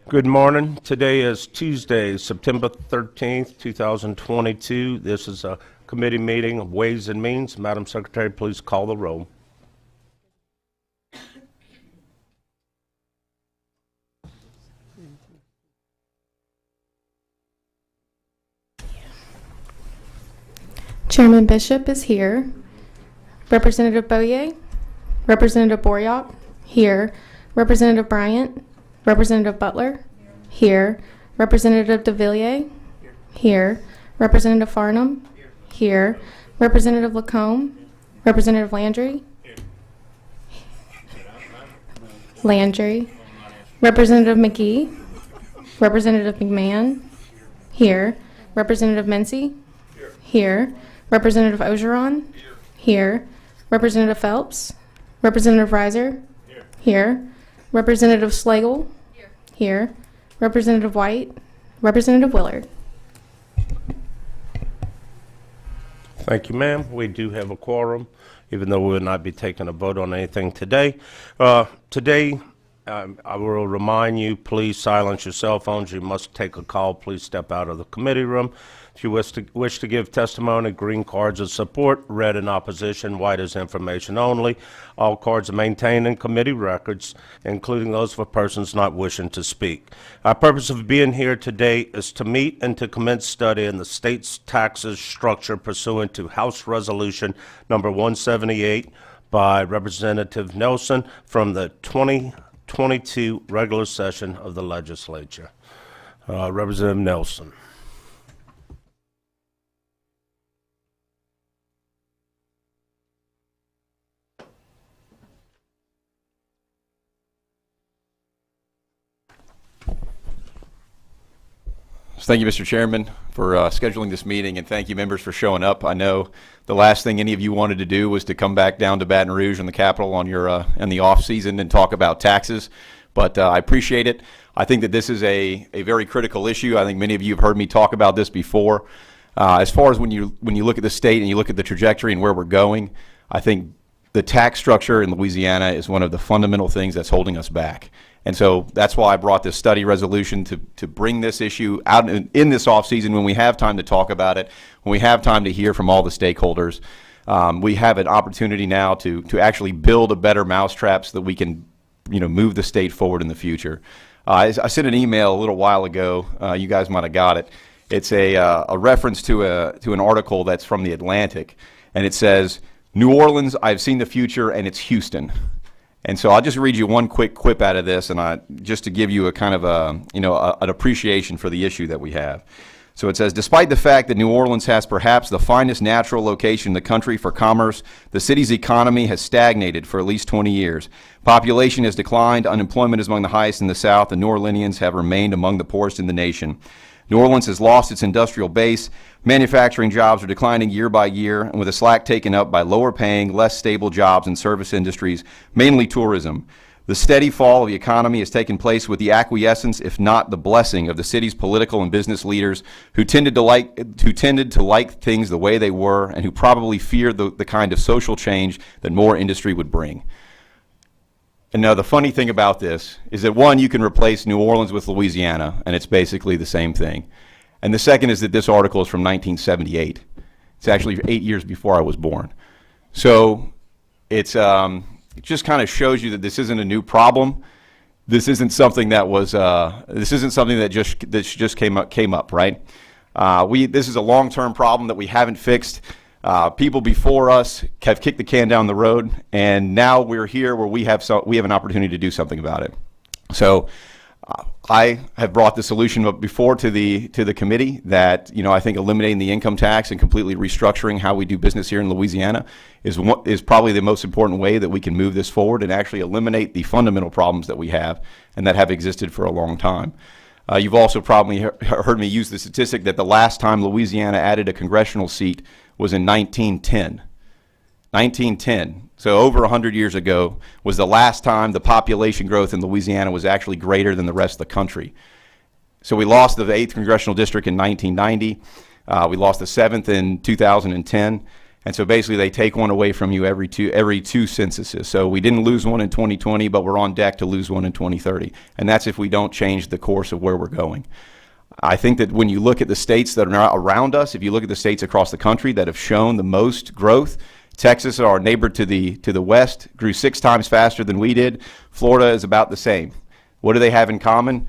Good morning. Today is Tuesday, September 13th, 2022. This is a committee meeting of Ways and Means. Madam Secretary, please call the roll. Chairman Bishop is here. Representative Boyer, Representative Boryak, here. Representative Bryant, Representative Butler, here. Representative DeVilliers, here. Representative Farnham, here. Representative Lacombe, Representative Landry, Representative McGee, Representative McMahon, here. Representative Mency, here. Representative Ogeron, here. Representative Phelps, Representative Reiser, here. Representative Slagle, here. Representative White, Representative Willard. Thank you, ma'am. We do have a quorum, even though we will not be taking a vote on anything today. I will remind you, please silence your cell phones. You must take a call. Please step out of the committee room. If you wish to give testimony, green cards of support, red in opposition, white is information only. All cards are maintained in committee records, including those for persons not wishing to speak. Our purpose of being here today is to meet and to commence study in the state's taxes structure pursuant to House Resolution number 178 by Representative Nelson from the 2022 regular session of the legislature. Representative Nelson. Thank you, Mr. Chairman, for scheduling this meeting, and thank you, members, for showing up. I know the last thing any of you wanted to do was to come back down to Baton Rouge and the Capitol on your in the off season and talk about taxes, but I appreciate it. I think that this is a very critical issue. I think many of you have heard me talk about this before. As far as when you look at the state and you look at the trajectory and where we're going, I think the tax structure in Louisiana is one of the fundamental things that's holding us back. And so that's why I brought this study resolution to bring this issue out in this off season when we have time to talk about it, when we have time to hear from all the stakeholders. We have an opportunity now to actually build a better mousetrap so that we can, move the state forward in the future. I sent an email a little while ago. You guys might have got it. It's a reference to an article that's from the Atlantic, and it says, "New Orleans, I've seen the future, and it's Houston." And so I'll just read you one quick quip out of this, and just to give you a kind of an appreciation for the issue that we have. So it says, "Despite the fact that New Orleans has perhaps the finest natural location in the country for commerce, the city's economy has stagnated for at least 20 years. Population has declined, unemployment is among the highest in the South, and New Orleanians have remained among the poorest in the nation. New Orleans has lost its industrial base. Manufacturing jobs are declining year by year, and with the slack taken up by lower paying, less stable jobs in service industries, mainly tourism. The steady fall of the economy has taken place with the acquiescence, if not the blessing, of the city's political and business leaders who tended to like things the way they were and who probably feared the kind of social change that more industry would bring." And now the funny thing about this is that, one, you can replace New Orleans with Louisiana, and it's basically the same thing. And the second is that this article is from 1978. It's actually 8 years before I was born. So it just kind of shows you that this isn't a new problem. This isn't something that was. This isn't something that just came up, right? This is a long-term problem that we haven't fixed. People before us have kicked the can down the road, and now we're here where we have an opportunity to do something about it. So I have brought the solution up before to the committee that I think eliminating the income tax and completely restructuring how we do business here in Louisiana is probably the most important way that we can move this forward and actually eliminate the fundamental problems that we have and that have existed for a long time. You've also probably heard me use the statistic that the last time Louisiana added a congressional seat was in 1910. 1910, so over 100 years ago, was the last time the population growth in Louisiana was actually greater than the rest of the country. So we lost the 8th Congressional District in 1990. We lost the 7th in 2010. And so basically they take one away from you every two censuses. So we didn't lose one in 2020, but we're on deck to lose one in 2030. And that's if we don't change the course of where we're going. I think that when you look at the states that are around us, if you look at the states across the country that have shown the most growth, Texas, our neighbor to the west, grew 6 times faster than we did. Florida is about the same. What do they have in common?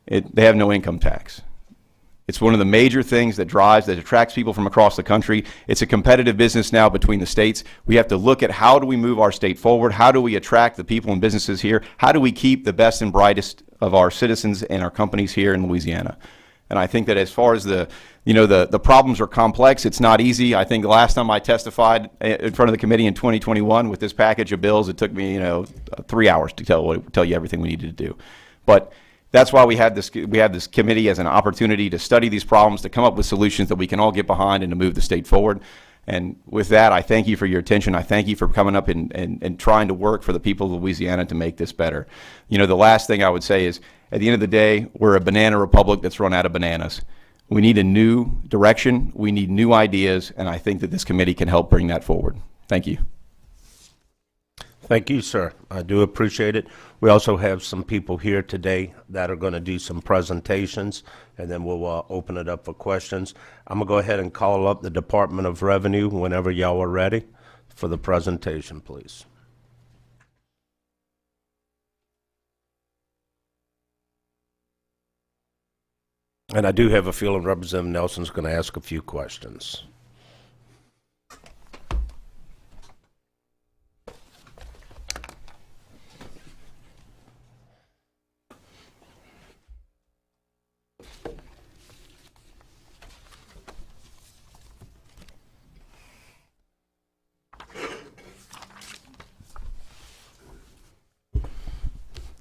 They have no income tax. It's one of the major things that attracts people from across the country. It's a competitive business now between the states. We have to look at how do we move our state forward? How do we attract the people and businesses here? How do we keep the best and brightest of our citizens and our companies here in Louisiana? And I think that as far as the problems are complex, it's not easy. I think the last time I testified in front of the committee in 2021 with this package of bills, it took me 3 hours to tell you everything we needed to do. But that's why we have this committee as an opportunity to study these problems, to come up with solutions that we can all get behind and to move the state forward. And with that, I thank you for your attention. I thank you for coming up and trying to work for the people of Louisiana to make this better. The last thing I would say is, at the end of the day, we're a banana republic that's run out of bananas. We need a new direction. We need new ideas, and I think that this committee can help bring that forward. Thank you. Thank you, sir. I do appreciate it. We also have some people here today that are going to do some presentations, and then we'll open it up for questions. I'm going to go ahead and call up the Department of Revenue whenever y'all are ready for the presentation, please. And I do have a feeling Representative Nelson's going to ask a few questions.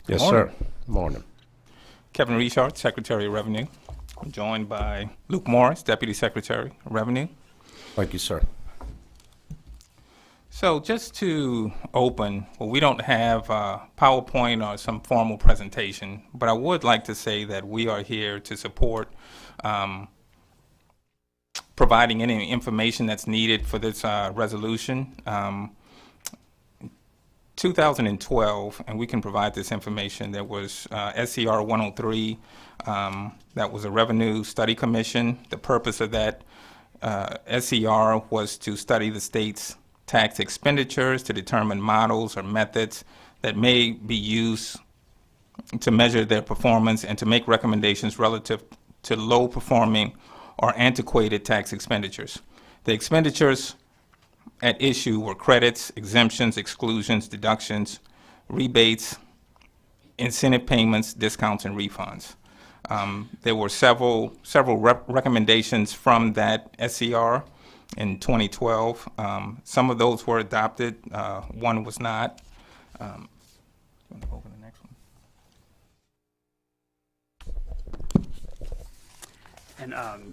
Yes, Morning. sir. Morning. Kevin Richard, Secretary of Revenue. I'm joined by Luke Morris, Deputy Secretary of Revenue. Thank you, sir. So just to open, well, we don't have PowerPoint or some formal presentation, but I would like to say that we are here to support providing any information that's needed for this resolution. 2012, and we can provide this information, there was SCR 103, that was a Revenue Study Commission. The purpose of that SCR was to study the state's tax expenditures to determine models or methods that may be used to measure their performance and to make recommendations relative to low-performing or antiquated tax expenditures. The expenditures at issue were credits, exemptions, exclusions, deductions, rebates, incentive payments, discounts, and refunds. There were several recommendations from that SCR in 2012. Some of those were adopted, one was not. Open the next one.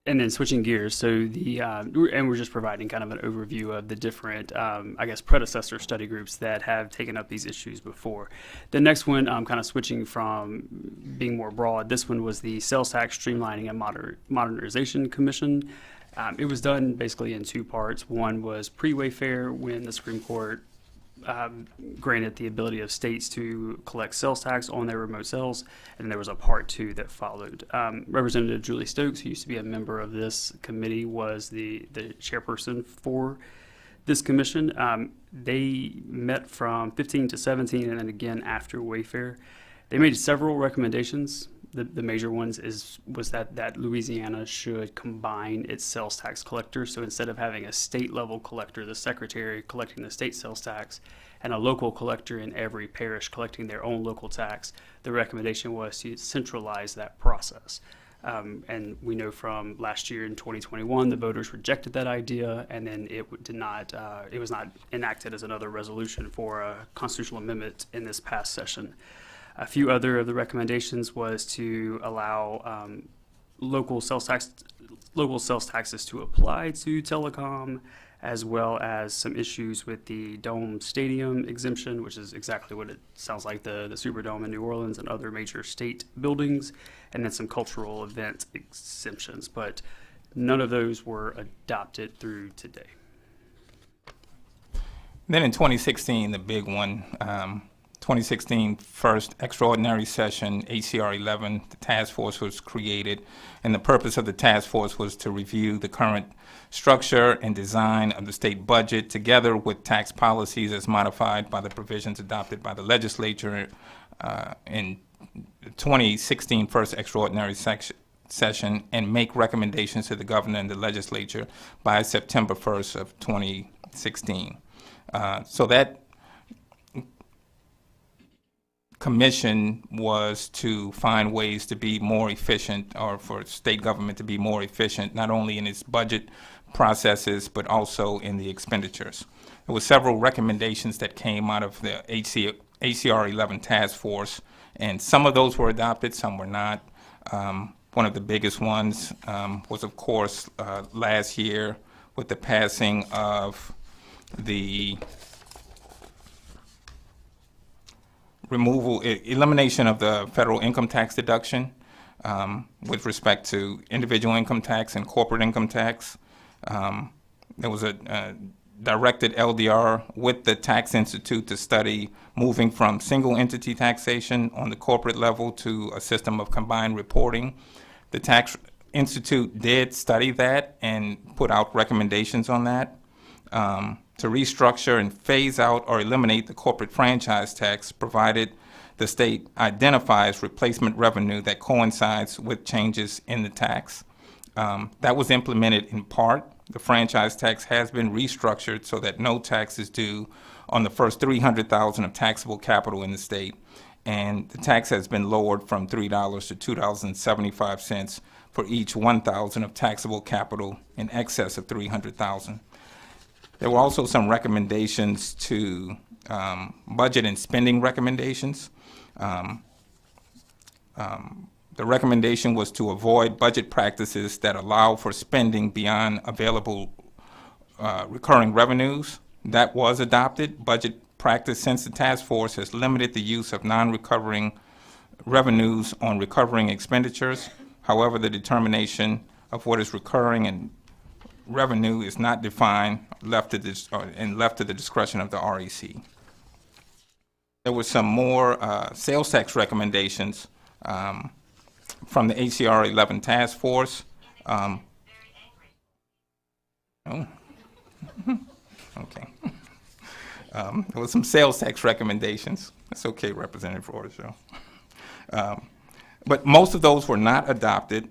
And then switching gears, so and we're just providing kind of an overview of the different, predecessor study groups that have taken up these issues before. The next one, kind of switching from being more broad, this one was the Sales Tax Streamlining and Modernization Commission. It was done basically in 2 parts. One was pre-Wayfair, when the Supreme Court granted the ability of states to collect sales tax on their remote sales, and there was a part 2 that followed. Representative Julie Stokes, who used to be a member of this committee, was the chairperson for this commission. They met from 15 to 17, and then again after Wayfair. They made several recommendations. The major ones was that Louisiana should combine its sales tax collector. So instead of having a state level collector, the secretary collecting the state sales tax, and a local collector in every parish collecting their own local tax, the recommendation was to centralize that process. And we know from last year in 2021, the voters rejected that idea, and then it was not enacted as another resolution for a constitutional amendment in this past session. A few other of the recommendations was to allow local sales taxes to apply to telecom, as well as some issues with the Dome Stadium exemption, which is exactly what it sounds like, the Superdome in New Orleans and other major state buildings, and then some cultural event exemptions. But none of those were adopted through today. Then in 2016, the big one, 2016 first extraordinary session, ACR 11, the task force was created, and the purpose of the task force was to review the current structure and design of the state budget together with tax policies as modified by the provisions adopted by the legislature in 2016 first extraordinary session, and make recommendations to the governor and the legislature by September 1st of 2016. So that commission was to find ways to be more efficient, or for state government to be more efficient, not only in its budget processes, but also in the expenditures. There were several recommendations that came out of the ACR 11 task force, and some of those were adopted, some were not. One of the biggest ones was, of course, last year with the passing of the elimination of the federal income tax deduction with respect to individual income tax and corporate income tax. There was a directed LDR with the Tax Institute to study moving from single entity taxation on the corporate level to a system of combined reporting. The Tax Institute did study that and put out recommendations on that. To restructure and phase out or eliminate the corporate franchise tax, provided the state identifies replacement revenue that coincides with changes in the tax. That was implemented in part. The franchise tax has been restructured so that no tax is due on the first $300,000 of taxable capital in the state, and the tax has been lowered from $3 to $2.75 for each $1,000 of taxable capital in excess of $300,000. There were also some recommendations to budget and spending recommendations. The recommendation was to avoid budget practices that allow for spending beyond available recurring revenues. That was adopted. Budget practice since the task force has limited the use of non-recovering revenues on recovering expenditures. However, the determination of what is recurring and revenue is not defined, left to the discretion of the REC. There were some more sales tax recommendations from the ACR 11 task force. Oh, okay. There was some sales tax recommendations. That's okay, Representative Flores. But most of those were not adopted.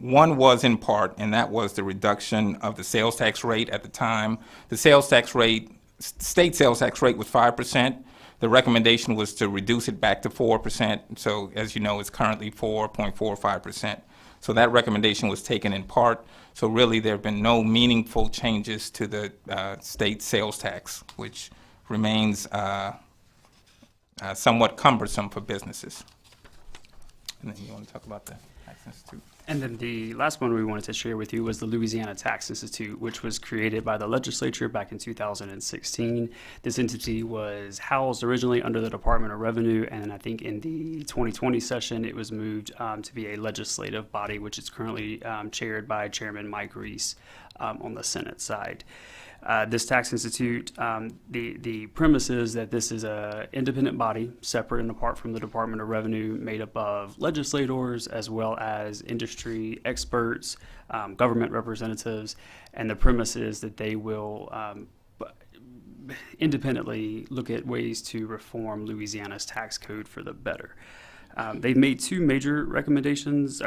One was in part, and that was the reduction of the sales tax rate at the time. The sales tax rate, state sales tax rate was 5%. The recommendation was to reduce it back to 4%. So as you know, it's currently 4.45%. So that recommendation was taken in part. So really there have been no meaningful changes to the state sales tax, which remains somewhat cumbersome for businesses. And then you want to talk about the Tax Institute? And then the last one we wanted to share with you was the Louisiana Tax Institute, which was created by the legislature back in 2016. This entity was housed originally under the Department of Revenue, and I think in the 2020 session it was moved to be a legislative body, which is currently chaired by Chairman Mike Reese on the Senate side. This tax institute, the premise is that this is an independent body, separate and apart from the Department of Revenue, made up of legislators as well as industry experts, government representatives, and the premise is that they will independently look at ways to reform Louisiana's tax code for the better. They've made two major recommendations.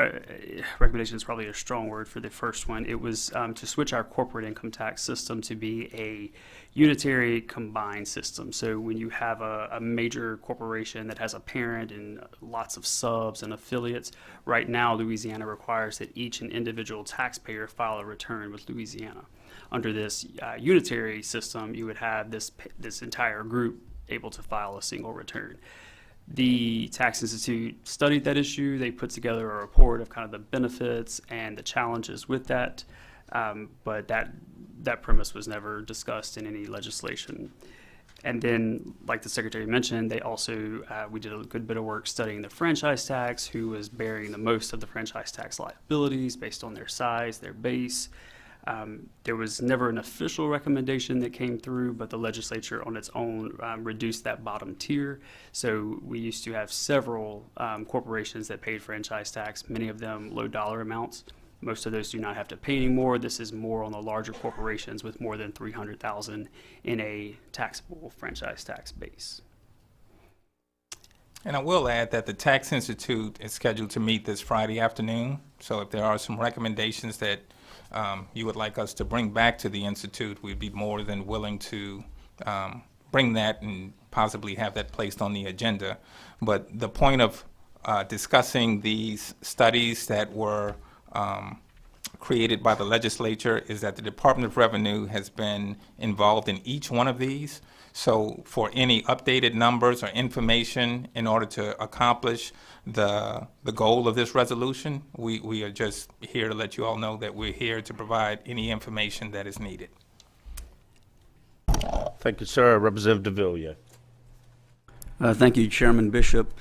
Recommendation is probably a strong word for the first one. It was to switch our corporate income tax system to be a unitary combined system. So when you have a major corporation that has a parent and lots of subs and affiliates, right now Louisiana requires that each and individual taxpayer file a return with Louisiana. Under this unitary system, you would have this entire group able to file a single return. The Tax Institute studied that issue. They put together a report of kind of the benefits and the challenges with that. But that that premise was never discussed in any legislation. And then, like the Secretary mentioned, they also, we did a good bit of work studying the franchise tax, who was bearing the most of the franchise tax liabilities based on their size, their base. There was never an official recommendation that came through, but the legislature on its own reduced that bottom tier. So we used to have several corporations that paid franchise tax, many of them low dollar amounts. Most of those do not have to pay anymore. This is more on the larger corporations with more than 300,000 in a taxable franchise tax base. And I will add that the Tax Institute is scheduled to meet this Friday afternoon. So if there are some recommendations that you would like us to bring back to the Institute, we'd be more than willing to bring that and possibly have that placed on the agenda. But the point of discussing these studies that were created by the legislature is that the Department of Revenue has been involved in each one of these. So for any updated numbers or information in order to accomplish the goal of this resolution, we are just here to let you all know that we're here to provide any information that is needed. Thank you, sir. Representative DeVilliers. Thank you, Chairman Bishop.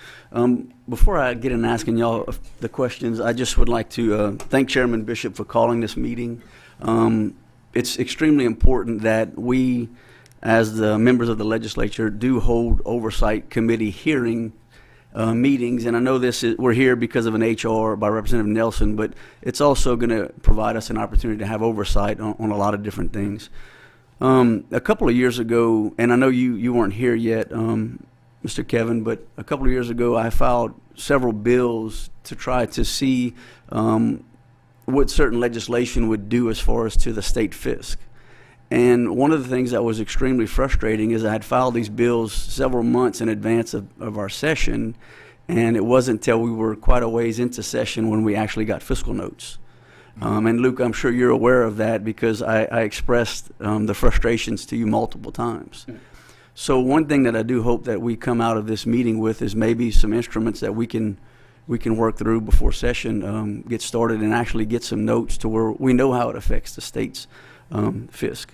Before I get in asking y'all the questions, I just would like to thank Chairman Bishop for calling this meeting. It's extremely important that we, as the members of the legislature, do hold oversight committee hearing meetings. And I know we're here because of an HR by Representative Nelson, but it's also going to provide us an opportunity to have oversight on a lot of different things. A couple of years ago, and I know you weren't here yet, Mr. Kevin, but a couple of years ago I filed several bills to try to see what certain legislation would do as far as to the state fisc. And one of the things that was extremely frustrating is I had filed these bills several months in advance of our session, and it wasn't until we were quite a ways into session when we actually got fiscal notes. And Luke, I'm sure you're aware of that because I expressed the frustrations to you multiple times. So one thing that I do hope that we come out of this meeting with is maybe some instruments that we can work through before session gets started and actually get some notes to where we know how it affects the state's fisc.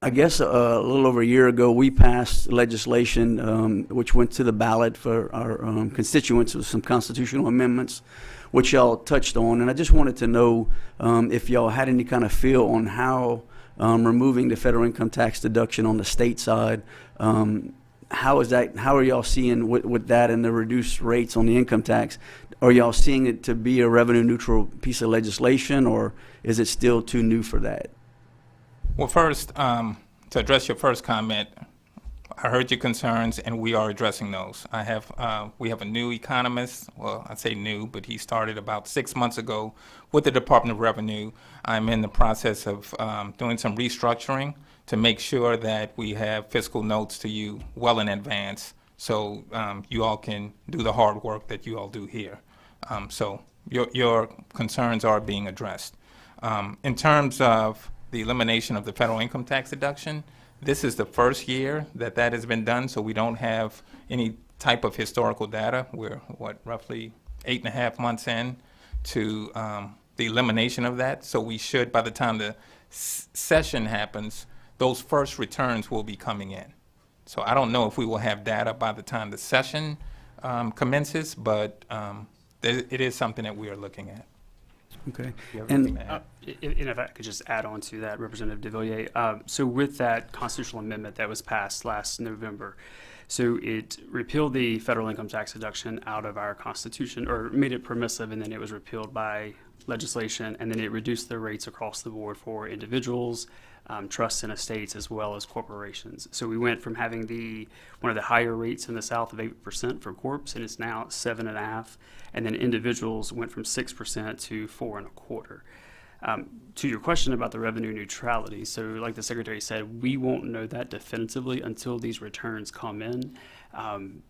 I guess a little over a year ago we passed legislation which went to the ballot for our constituents with some constitutional amendments, which y'all touched on, and I just wanted to know if y'all had any kind of feel on how removing the federal income tax deduction on the state side, how are y'all seeing with that and the reduced rates on the income tax? Are y'all seeing it to be a revenue neutral piece of legislation, or is it still too new for that? Well, first, to address your first comment, I heard your concerns, and we are addressing those. We have a new economist. Well, I say new, but he started about 6 months ago with the Department of Revenue. I'm in the process of doing some restructuring to make sure that we have fiscal notes to you well in advance, so you all can do the hard work that you all do here. So your concerns are being addressed. In terms of the elimination of the federal income tax deduction, this is the first year that has been done, so we don't have any type of historical data. We're, roughly 8.5 months in to the elimination of that. So we should, by the time the session happens, those first returns will be coming in. So I don't know if we will have data by the time the session commences, but it is something that we are looking at. Okay. And if I could just add on to that, Representative DeVilliers, so with that constitutional amendment that was passed last November, so it repealed the federal income tax deduction out of our Constitution, or made it permissive, and then it was repealed by legislation, and then it reduced the rates across the board for individuals, trusts and estates, as well as corporations. So we went from having one of the higher rates in the South of 8% for corps, and it's now 7.5%, and then individuals went from 6% to 4.25%. To your question about the revenue neutrality, so like the Secretary said, we won't know that definitively until these returns come in.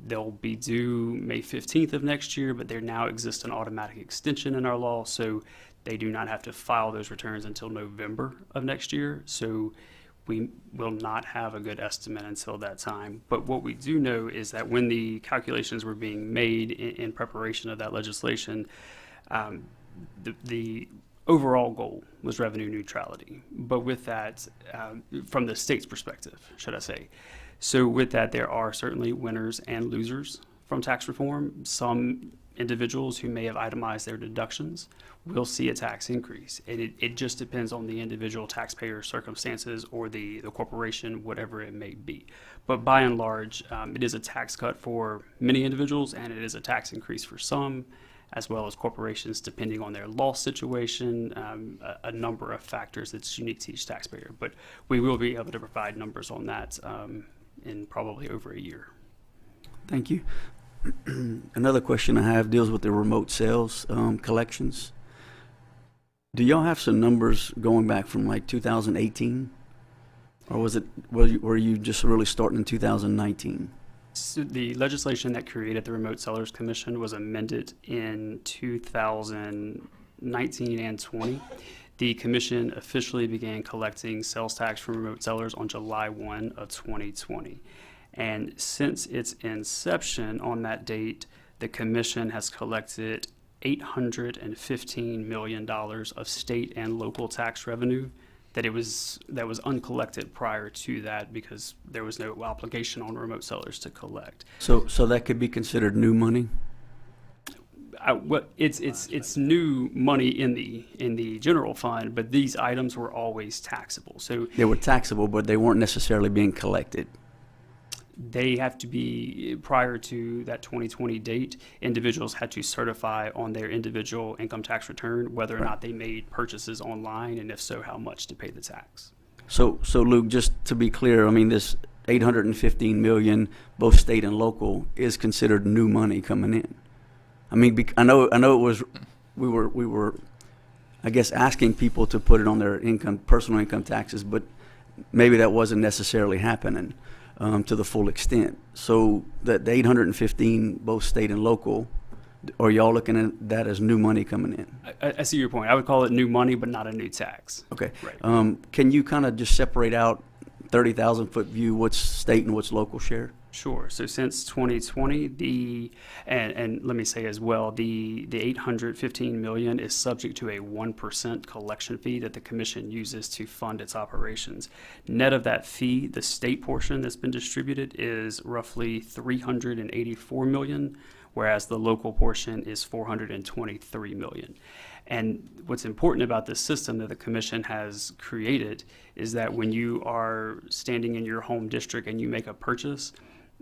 They'll be due May 15th of next year, but there now exists an automatic extension in our law, so they do not have to file those returns until November of next year. So we will not have a good estimate until that time. But what we do know is that when the calculations were being made in preparation of that legislation, the overall goal was revenue neutrality. But with that, from the state's perspective, should I say. So with that, there are certainly winners and losers from tax reform. Some individuals who may have itemized their deductions will see a tax increase. It just depends on the individual taxpayer circumstances or the corporation, whatever it may be. But by and large, it is a tax cut for many individuals, and it is a tax increase for some, as well as corporations, depending on their loss situation, a number of factors that's unique to each taxpayer. But we will be able to provide numbers on that in probably over a year. Thank you. Another question I have deals with the remote sales collections. Do y'all have some numbers going back from like 2018? Or were you just really starting in 2019? So the legislation that created the Remote Sellers Commission was amended in 2019 and 20. The commission officially began collecting sales tax from remote sellers on July 1 of 2020. And since its inception on that date, the commission has collected $815 million of state and local tax revenue that was uncollected prior to that because there was no obligation on remote sellers to collect. So that could be considered new money? It's new money in the general fund, but these items were always taxable. So They were taxable, but they weren't necessarily being collected. they have to be, prior to that 2020 date, individuals had to certify on their individual income tax return whether or not they made purchases online, and if so, how much to pay the tax. So Luke, just to be clear, I mean, this 815 million, both state and local, is considered new money coming in. I mean, I know it was, we were, I guess, asking people to put it on their personal income taxes, but maybe that wasn't necessarily happening to the full extent. So that the 815, both state and local, are y'all looking at that as new money coming in? I see your point. I would call it new money, but not a new tax. Okay. Right. Can you kind of just separate out 30,000-foot view, what's state and what's local share? Sure. So since 2020, and let me say as well, the 815 million is subject to a 1% collection fee that the commission uses to fund its operations. Net of that fee, the state portion that's been distributed is roughly 384 million, whereas the local portion is 423 million. And what's important about this system that the commission has created is that when you are standing in your home district and you make a purchase,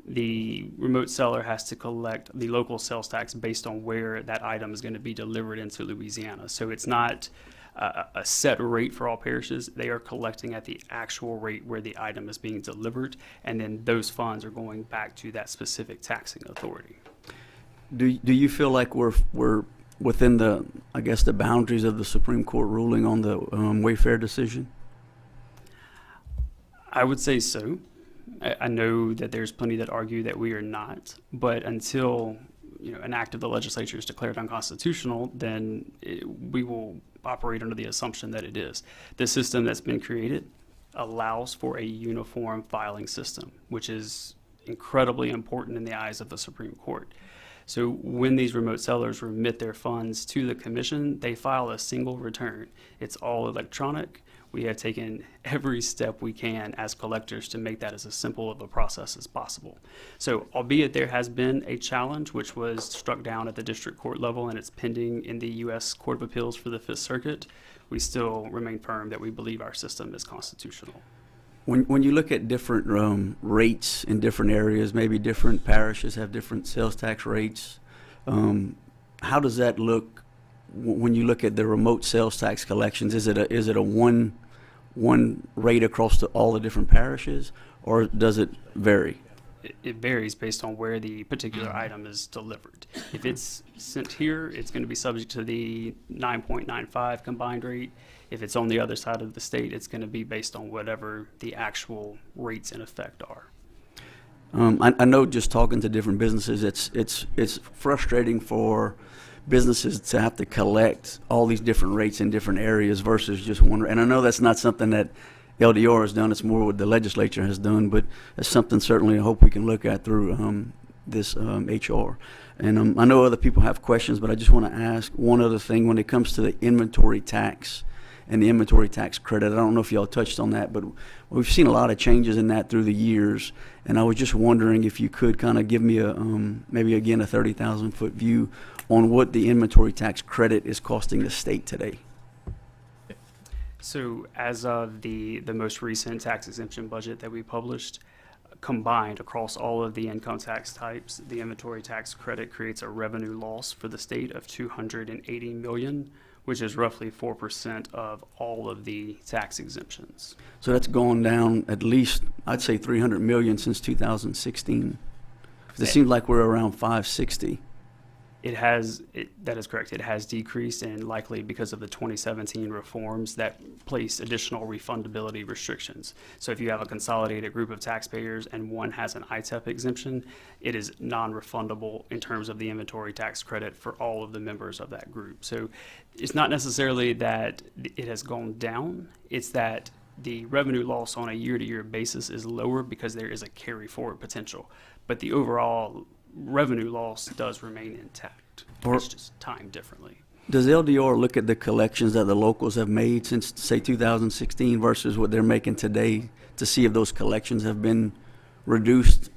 the remote seller has to collect the local sales tax based on where that item is going to be delivered into Louisiana. So it's not a set rate for all parishes. They are collecting at the actual rate where the item is being delivered, and then those funds are going back to that specific taxing authority. Do you feel like we're within the, I guess, the boundaries of the Supreme Court ruling on the Wayfair decision? I would say so. I know that there's plenty that argue that we are not, but until an act of the legislature is declared unconstitutional, then we will operate under the assumption that it is. The system that's been created allows for a uniform filing system, which is incredibly important in the eyes of the Supreme Court. So when these remote sellers remit their funds to the commission, they file a single return. It's all electronic. We have taken every step we can as collectors to make that as simple of a process as possible. So albeit there has been a challenge which was struck down at the district court level and it's pending in the U.S. Court of Appeals for the Fifth Circuit, we still remain firm that we believe our system is constitutional. When you look at different rates in different areas, maybe different parishes have different sales tax rates, how does that look when you look at the remote sales tax collections? Is it a one rate across all the different parishes, or does it vary? It varies based on where the particular item is delivered. If it's sent here, it's going to be subject to the 9.95 combined rate. If it's on the other side of the state, it's going to be based on whatever the actual rates in effect are. I know just talking to different businesses, it's frustrating for businesses to have to collect all these different rates in different areas versus just one. And I know that's not something that LDR has done. It's more what the legislature has done, but it's something certainly I hope we can look at through this HR. And I know other people have questions, but I just want to ask one other thing when it comes to the inventory tax and the inventory tax credit. I don't know if y'all touched on that, but we've seen a lot of changes in that through the years. And I was just wondering if you could kind of give me a maybe again a 30,000-foot view on what the inventory tax credit is costing the state today. So as of the most recent tax exemption budget that we published, combined across all of the income tax types, the inventory tax credit creates a revenue loss for the state of $280 million, which is roughly 4% of all of the tax exemptions. So that's gone down at least, I'd say 300 million since 2016. 'Cause it seems like we're around 560. That is correct. It has decreased, and likely because of the 2017 reforms that place additional refundability restrictions. So if you have a consolidated group of taxpayers and one has an ITEP exemption, it is non-refundable in terms of the inventory tax credit for all of the members of that group. So it's not necessarily that it has gone down, it's that the revenue loss on a year-to-year basis is lower because there is a carry-forward potential. But the overall revenue loss does remain intact. It's just timed differently. Does LDR look at the collections that the locals have made since, say, 2016 versus what they're making today to see if those collections have been reduced?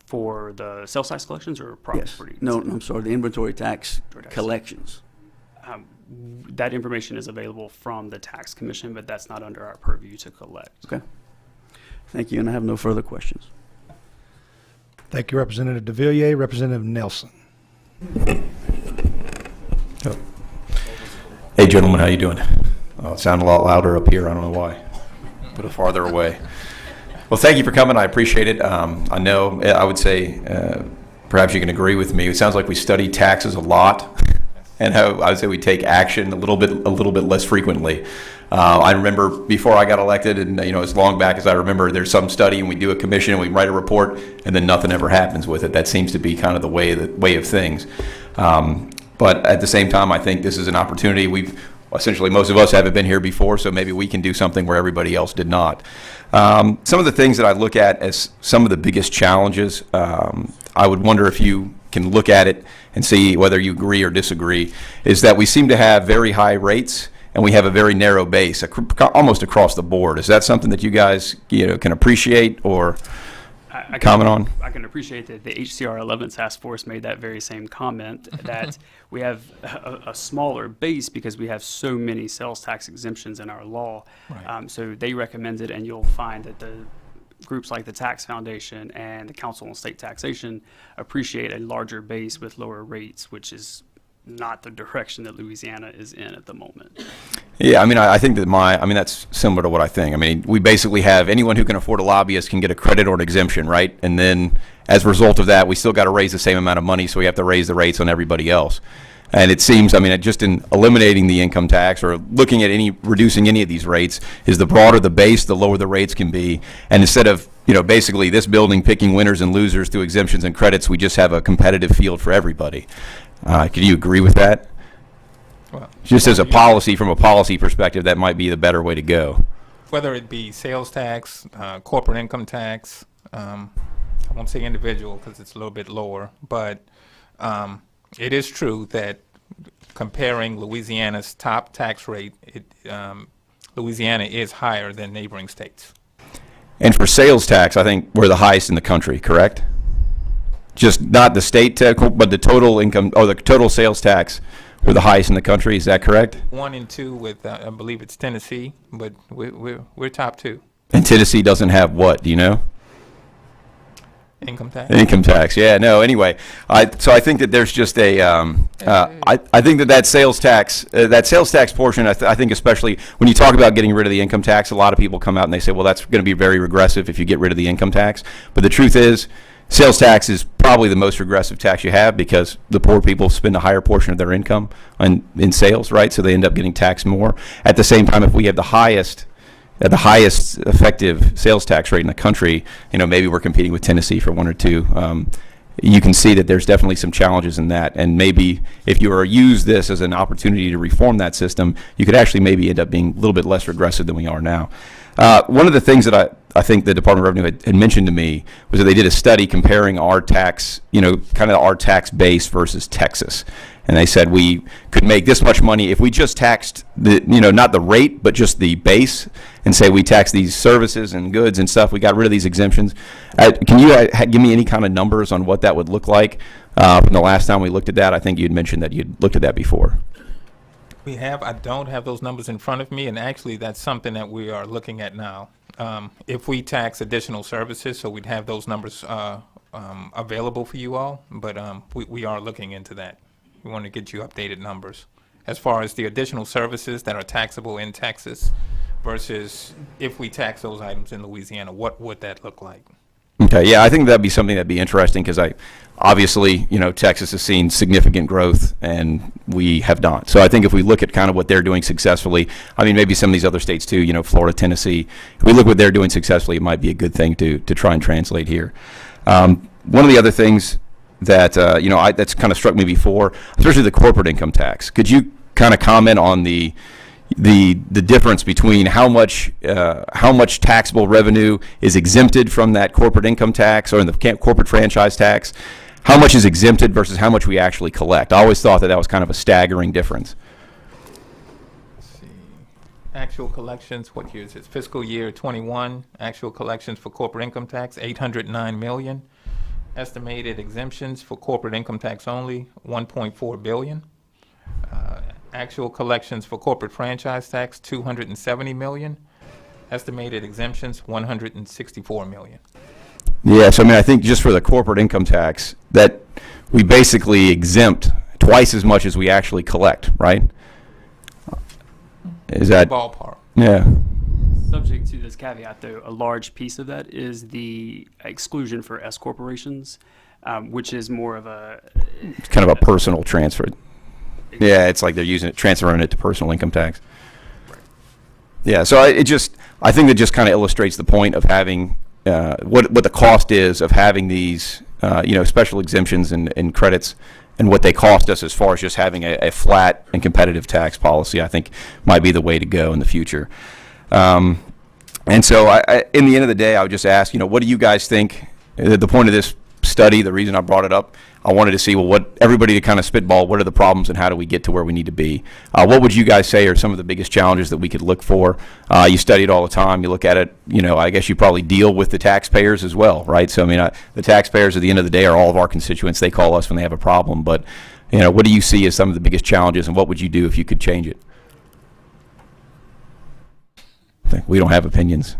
For the sales tax collections or Yes. property? No, I'm sorry, the inventory tax Tax. collections. That information is available from the tax commission, but that's not under our purview to collect. Okay. Thank you, and I have no further questions. Thank you, Representative DeVilliers. Representative Nelson. Hey, gentlemen, how you doing? Oh, it sounded a lot louder up here. I don't know why. A little farther away. Well, thank you for coming. I appreciate it. I know, I would say, perhaps you can agree with me. It sounds like we study taxes a lot, and how I would say we take action a little bit less frequently. I remember before I got elected, and as long back as I remember, there's some study and we do a commission and we write a report, and then nothing ever happens with it. That seems to be kind of the way of things. But at the same time, I think this is an opportunity. Essentially, most of us haven't been here before, so maybe we can do something where everybody else did not. Some of the things that I look at as some of the biggest challenges, I would wonder if you can look at it and see whether you agree or disagree, is that we seem to have very high rates and we have a very narrow base, almost across the board. Is that something that you guys can appreciate or comment on? I can appreciate that the HCR 11 task force made that very same comment, that we have a smaller base because we have so many sales tax exemptions in our law. Right. So they recommended, and you'll find that the groups like the Tax Foundation and the Council on State Taxation appreciate a larger base with lower rates, which is not the direction that Louisiana is in at the moment. Yeah, I think that that's similar to what I think. We basically have anyone who can afford a lobbyist can get a credit or an exemption, right? And then as a result of that, we still got to raise the same amount of money, so we have to raise the rates on everybody else. And it seems, just in eliminating the income tax or looking at reducing any of these rates, is the broader the base, the lower the rates can be. And instead of, basically this building picking winners and losers through exemptions and credits, we just have a competitive field for everybody. Can you agree with that? Well, Just as a policy, from a policy perspective, that might be the better way to go. whether it be sales tax, corporate income tax, I won't say individual because it's a little bit lower, but it is true that comparing Louisiana's top tax rate, Louisiana is higher than neighboring states. And for sales tax, I think we're the highest in the country, correct? Just not the state tax, but the total income, or the total sales tax, we're the highest in the country. Is that correct? 1 and 2 with, I believe it's Tennessee, but we're top 2. And Tennessee doesn't have what, do you know? Income tax. Income tax, yeah, no, anyway. So I think that there's just I think that sales tax portion, I think especially when you talk about getting rid of the income tax, a lot of people come out and they say, well, that's going to be very regressive if you get rid of the income tax. But the truth is, sales tax is probably the most regressive tax you have because the poor people spend a higher portion of their income in sales, right? So they end up getting taxed more. At the same time, if we have the highest effective sales tax rate in the country, maybe we're competing with Tennessee for 1 or 2. You can see that there's definitely some challenges in that, and maybe if you use this as an opportunity to reform that system, you could actually maybe end up being a little bit less regressive than we are now. One of the things that I think the Department of Revenue had mentioned to me was that they did a study comparing our tax, kind of our tax base versus Texas. And they said we could make this much money if we just taxed not the rate, but just the base, and say we tax these services and goods and stuff. We got rid of these exemptions. Can you give me any kind of numbers on what that would look like from the last time we looked at that? I think you'd mentioned that you'd looked at that before. I don't have those numbers in front of me, and actually that's something that we are looking at now. If we tax additional services, so we'd have those numbers available for you all, but we are looking into that. We want to get you updated numbers as far as the additional services that are taxable in Texas versus if we tax those items in Louisiana, what would that look like? Okay, yeah, I think that'd be something that'd be interesting because obviously, Texas has seen significant growth and we have not. So I think if we look at kind of what they're doing successfully, I mean, maybe some of these other states too, Florida, Tennessee, if we look what they're doing successfully, it might be a good thing to try and translate here. One of the other things that, that's kind of struck me before, especially the corporate income tax. Could you kind of comment on the difference between how much taxable revenue is exempted from that corporate income tax or in the corporate franchise tax? How much is exempted versus how much we actually collect? I always thought that was kind of a staggering difference. Let's see. Actual collections, what year is it? Fiscal year 21, actual collections for corporate income tax, 809 million. Estimated exemptions for corporate income tax only, 1.4 billion. Actual collections for corporate franchise tax, 270 million. Estimated exemptions, 164 million. Yeah, so I think just for the corporate income tax, that we basically exempt twice as much as we actually collect, right? Is that Ballpark. Yeah. Subject to this caveat, though, a large piece of that is the exclusion for S corporations, which is more of It's kind of a personal transfer. Yeah, it's like they're transferring it to personal income tax. Right. Yeah, so I think that just kind of illustrates the point of having what the cost is of having these special exemptions and credits and what they cost us as far as just having a flat and competitive tax policy. I think might be the way to go in the future. And so in the end of the day, I would just ask, what do you guys think? The point of this study, the reason I brought it up, I wanted to see, what everybody to kind of spitball, what are the problems and how do we get to where we need to be? What would you guys say are some of the biggest challenges that we could look for? You study it all the time. You look at it, I guess you probably deal with the taxpayers as well, right? So, the taxpayers at the end of the day are all of our constituents. They call us when they have a problem. But, what do you see as some of the biggest challenges and what would you do if you could change it? We don't have opinions.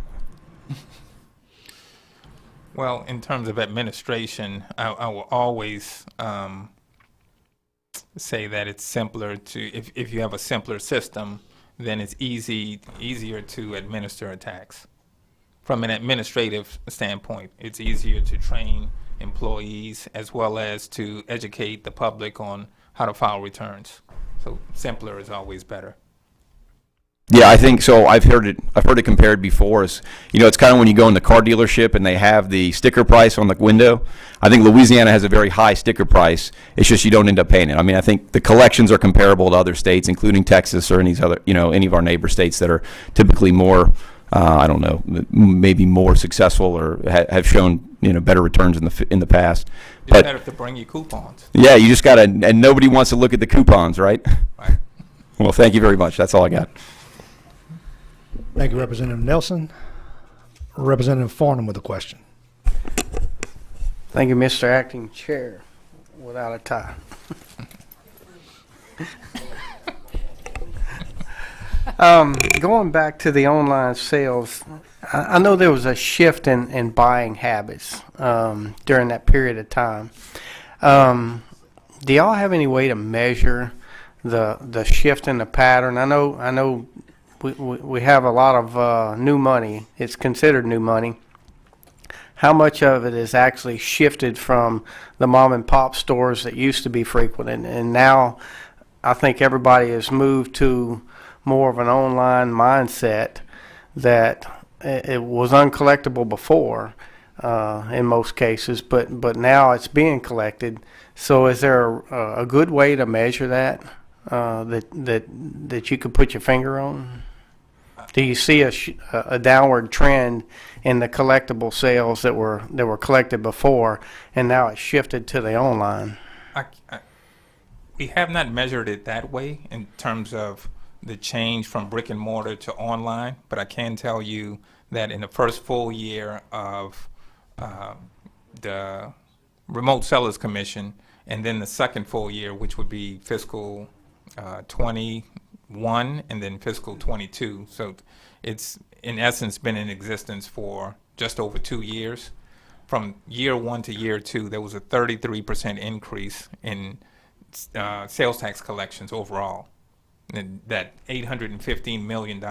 Well, in terms of administration, I will always say that it's simpler if you have a simpler system, then it's easier to administer a tax. From an administrative standpoint, it's easier to train employees as well as to educate the public on how to file returns. So simpler is always better. Yeah, I think so. I've heard it compared before as, it's kind of when you go in the car dealership and they have the sticker price on the window. I think Louisiana has a very high sticker price. It's just you don't end up paying it. I think the collections are comparable to other states, including Texas or any of our neighbor states that are typically more, maybe more successful or have shown, better returns in the past. It's better to bring you coupons. Yeah, you just got to, and nobody wants to look at the coupons, right? Right. Well, thank you very much. That's all I got. Thank you, Representative Nelson. Representative Farnham with a question. Thank you, Mr. Acting Chair, without a tie. Going back to the online sales, I know there was a shift in buying habits during that period of time. Do y'all have any way to measure the shift in the pattern? I know we have a lot of new money. It's considered new money. How much of it is actually shifted from the mom and pop stores that used to be frequented, and now I think everybody has moved to more of an online mindset that it was uncollectible before in most cases, but now it's being collected. So is there a good way to measure that that you could put your finger on? Do you see a downward trend in the collectible sales that were collected before, and now it's shifted to the online? We have not measured it that way in terms of the change from brick and mortar to online, but I can tell you that in the first full year of the Remote Sellers Commission, and then the second full year, which would be fiscal 21 and then fiscal 22. So it's in essence been in existence for just over 2 years. From year 1 to year 2, there was a 33% increase in sales tax collections overall. And that $815 million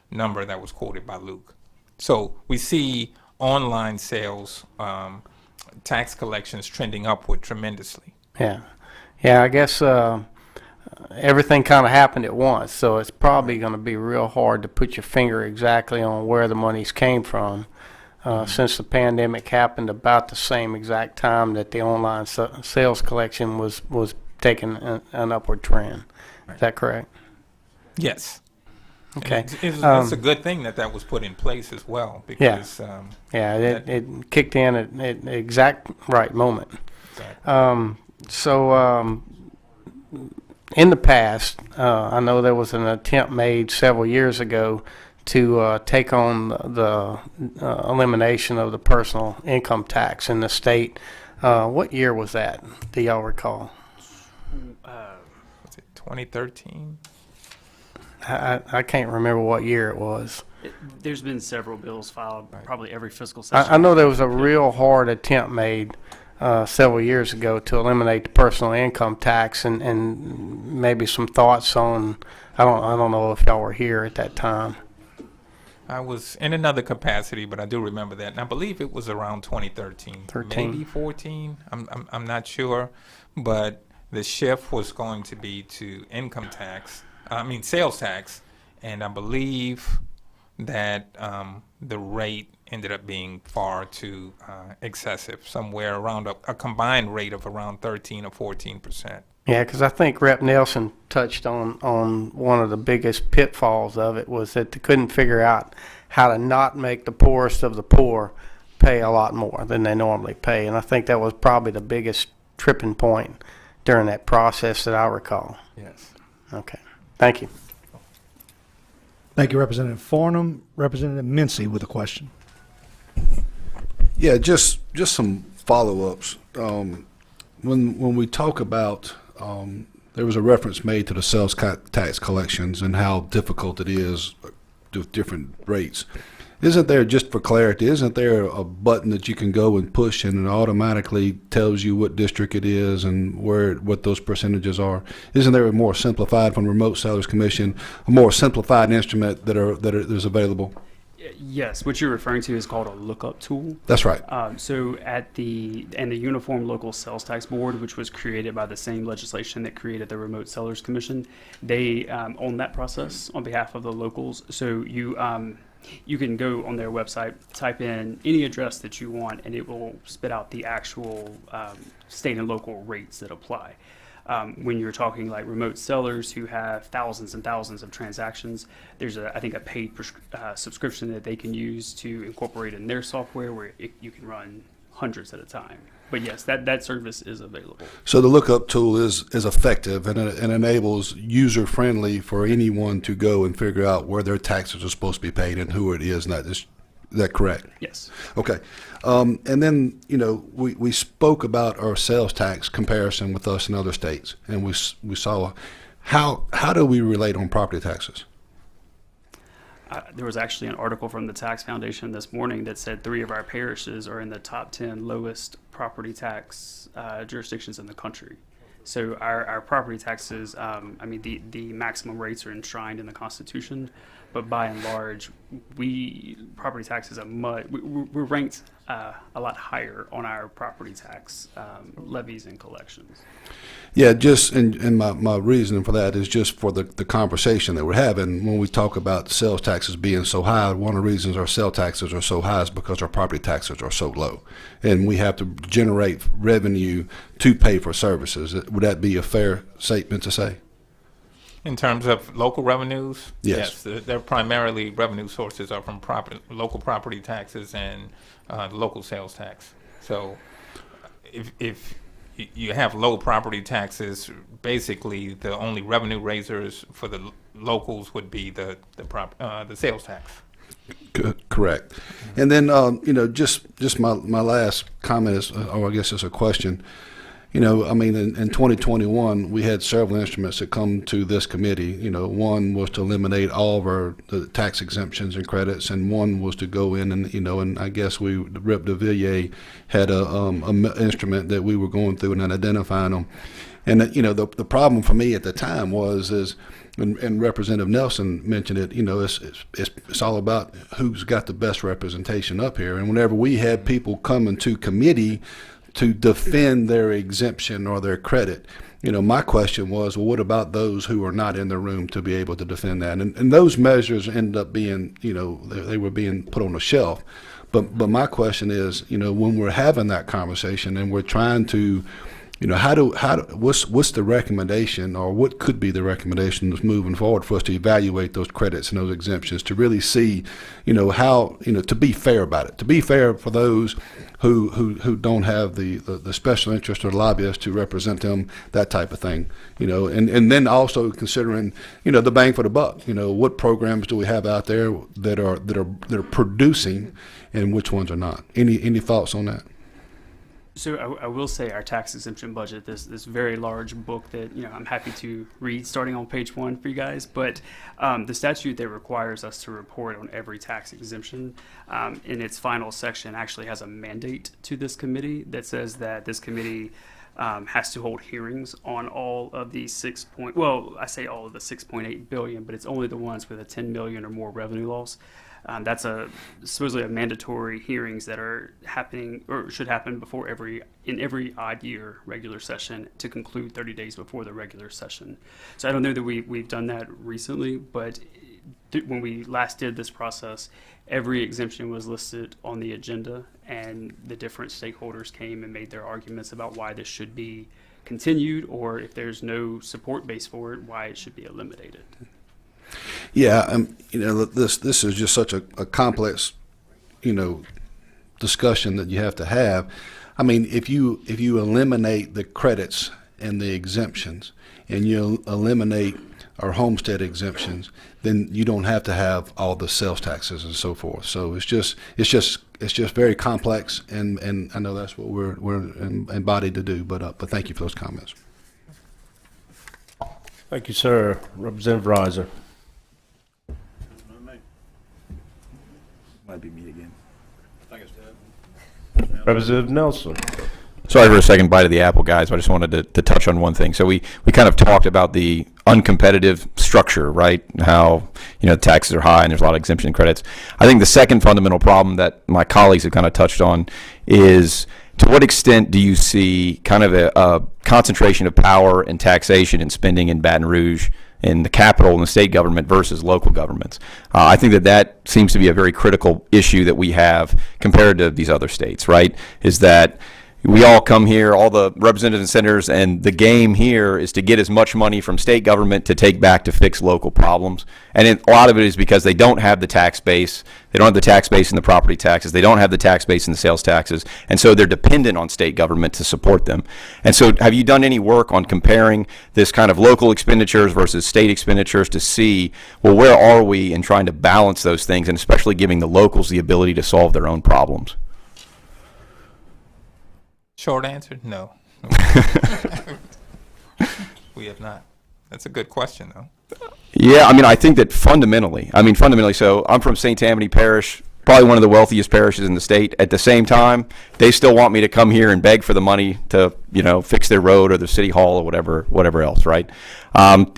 number that was quoted by Luke. So we see online sales tax collections trending upward tremendously. Yeah. I guess everything kind of happened at once, so it's probably going to be real hard to put your finger exactly on where the monies came from, since the pandemic happened about the same exact time that the online sales collection was taking an upward trend. Is that correct? Yes. Okay. It's a good thing that was put in place as well, because it kicked in at the exact right moment. Exactly. In the past, I know there was an attempt made several years ago to take on the elimination of the personal income tax in the state. What year was that? Do y'all recall? Was it 2013? I can't remember what year it was. There's been several bills filed, probably every fiscal session. I know there was a real hard attempt made several years ago to eliminate the personal income tax, and maybe some thoughts on. I don't know if y'all were here at that time. I was in another capacity, but I do remember that, and I believe it was around 2013, maybe 14. I'm not sure, but the shift was going to be to income tax. Sales tax, and I believe that the rate ended up being far too excessive, somewhere around a combined rate of around 13 or 14%. Yeah, because I think Rep. Nelson touched on one of the biggest pitfalls of it was that they couldn't figure out how to not make the poorest of the poor pay a lot more than they normally pay, and I think that was probably the biggest tripping point during that process that I recall. Yes. Okay. Thank you. Thank you, Representative Farnham. Representative Mincy with a question. Yeah, just some follow-ups. When we talk about, there was a reference made to the sales tax collections and how difficult it is with different rates. Isn't there, just for clarity, isn't there a button that you can go and push and it automatically tells you what district it is and what those percentages are? Isn't there a more simplified, from the Remote Sellers Commission, a more simplified instrument that is available? Yes, what you're referring to is called a lookup tool. That's right. So the Uniform Local Sales Tax Board, which was created by the same legislation that created the Remote Sellers Commission, they own that process on behalf of the locals. So you can go on their website, type in any address that you want, and it will spit out the actual state and local rates that apply. When you're talking like remote sellers who have thousands and thousands of transactions, there's I think a paid subscription that they can use to incorporate in their software where you can run hundreds at a time. But yes, that service is available. So the lookup tool is effective and it enables user-friendly for anyone to go and figure out where their taxes are supposed to be paid and who it is. Is that correct? Yes. Okay. And then, we spoke about our sales tax comparison with us and other states, and we saw how do we relate on property taxes? There was actually an article from the Tax Foundation this morning that said 3 of our parishes are in the top 10 lowest property tax jurisdictions in the country. So our property taxes, the maximum rates are enshrined in the Constitution, but by and large, property taxes we're ranked a lot higher on our property tax levies and collections. Yeah, just and my reasoning for that is just for the conversation that we're having. When we talk about sales taxes being so high, one of the reasons our sales taxes are so high is because our property taxes are so low, and we have to generate revenue to pay for services. Would that be a fair statement to say? In terms of local revenues? Yes. Their primarily revenue sources are from local property taxes and local sales tax. So if you have low property taxes, basically the only revenue raisers for the locals would be the sales tax. Correct. And then, just my last comment is, or I guess it's a question. In 2021, we had several instruments that come to this committee. One was to eliminate all of the tax exemptions and credits, and one was to go in and I guess Rep. de Villiers had a instrument that we were going through and identifying them. And the problem for me at the time and Representative Nelson mentioned it. It's all about who's got the best representation up here. And whenever we had people coming to committee to defend their exemption or their credit, my question was, well, what about those who are not in the room to be able to defend that? And those measures ended up being, they were being put on a shelf. But my question is, when we're having that conversation and we're trying to, what's the recommendation, or what could be the recommendations moving forward for us to evaluate those credits and those exemptions to really see, how, to be fair about it, to be fair for those who don't have the special interest or lobbyists to represent them, that type of thing, and then also considering, the bang for the buck, what programs do we have out there that are producing, and which ones are not? Any thoughts on that? So I will say our tax exemption budget, this very large book that I'm happy to read starting on page 1 for you guys, but the statute that requires us to report on every tax exemption in its final section actually has a mandate to this committee that says that this committee has to hold hearings on all of the I say all of the 6.8 billion, but it's only the ones with a 10 million or more revenue loss. That's supposedly a mandatory hearings that are happening or should happen in every odd year regular session to conclude 30 days before the regular session. So I don't know that we've done that recently, but when we last did this process, every exemption was listed on the agenda, and the different stakeholders came and made their arguments about why this should be continued, or if there's no support base for it, why it should be eliminated. Yeah, this is just such a complex, discussion that you have to have. I mean, if you eliminate the credits and the exemptions, and you eliminate our homestead exemptions, then you don't have to have all the sales taxes and so forth. So it's just very complex, and I know that's what we're embodied to do. But thank you for those comments. Thank you, sir. Representative Reiser. Might be me again. Representative Nelson. Sorry for a second bite of the apple, guys. I just wanted to touch on one thing. So we kind of talked about the uncompetitive structure, right? How, taxes are high and there's a lot of exemption credits. I think the second fundamental problem that my colleagues have kind of touched on is, to what extent do you see kind of a concentration of power and taxation and spending in Baton Rouge, in the capital and the state government versus local governments? I think that seems to be a very critical issue that we have compared to these other states, right? Is that we all come here, all the representatives and senators, and the game here is to get as much money from state government to take back to fix local problems. And a lot of it is because they don't have the tax base. They don't have the tax base in the property taxes. They don't have the tax base in the sales taxes. And so they're dependent on state government to support them. And so have you done any work on comparing this kind of local expenditures versus state expenditures to see, well, where are we in trying to balance those things, and especially giving the locals the ability to solve their own problems? Short answer, no. We have not. That's a good question, though. Yeah, I think that fundamentally, so I'm from St. Tammany Parish, probably one of the wealthiest parishes in the state. At the same time, they still want me to come here and beg for the money to, fix their road or the city hall or whatever else, right?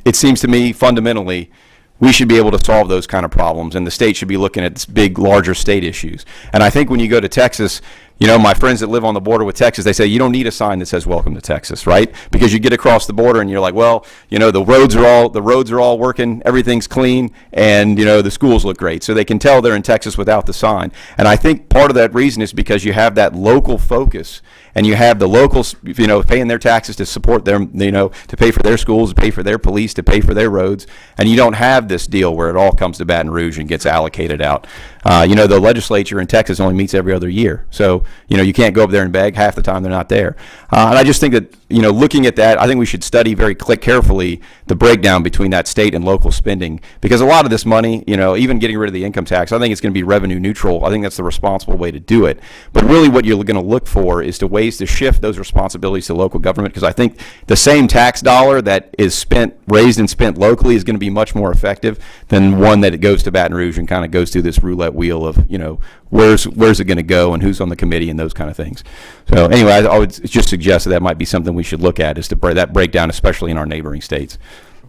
It seems to me fundamentally we should be able to solve those kind of problems, and the state should be looking at big, larger state issues. And I think when you go to Texas, You know, my friends that live on the border with Texas, they say you don't need a sign that says "Welcome to Texas," right? Because you get across the border and you're like, well, you know, the roads are all working, everything's clean, and you know the schools look great, so they can tell they're in Texas without the sign. And I think part of that reason is because you have that local focus, and you have the locals, you know, paying their taxes to support them, you know, to pay for their schools, to pay for their police, to pay for their roads, and you don't have this deal where it all comes to Baton Rouge and gets allocated out. You know, the legislature in Texas only meets every other year, so you know you can't go up there and beg. Half the time they're not there. And I just think that, you know, looking at that, I think we should study very carefully the breakdown between that state and local spending, because a lot of this money, you know, even getting rid of the income tax, I think it's going to be revenue neutral. I think that's the responsible way to do it. But really what you're going to look for is to ways to shift those responsibilities to local government, because I think the same tax dollar that is raised and spent locally is going to be much more effective than one that it goes to Baton Rouge and kind of goes through this roulette wheel of, you know, where's it going to go and who's on the committee and those kind of things. So anyway, I would just suggest that might be something we should look at, is to that breakdown, especially in our neighboring states.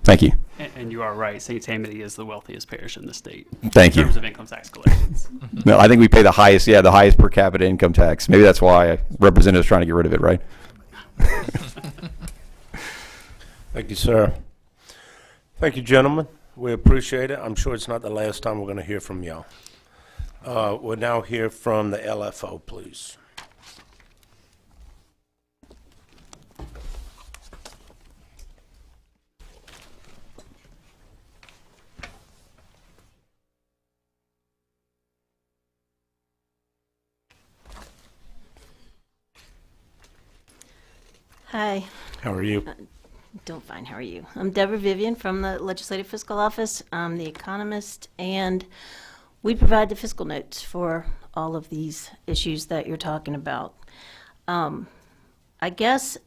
Thank you. And you are right. St. Tammany is the wealthiest parish in the state. Thank you. In terms of income tax collections. No, I think we pay the highest per capita income tax. Maybe that's why Representative's trying to get rid of it, right? Thank you, sir. Thank you, gentlemen. We appreciate it. I'm sure it's not the last time we're going to hear from y'all. We'll now hear from the LFO, please. Hi. How are you? Doing fine. How are you? I'm Deborah Vivian from the Legislative Fiscal Office. I'm the economist, and we provide the fiscal notes for all of these issues that you're talking about. I guess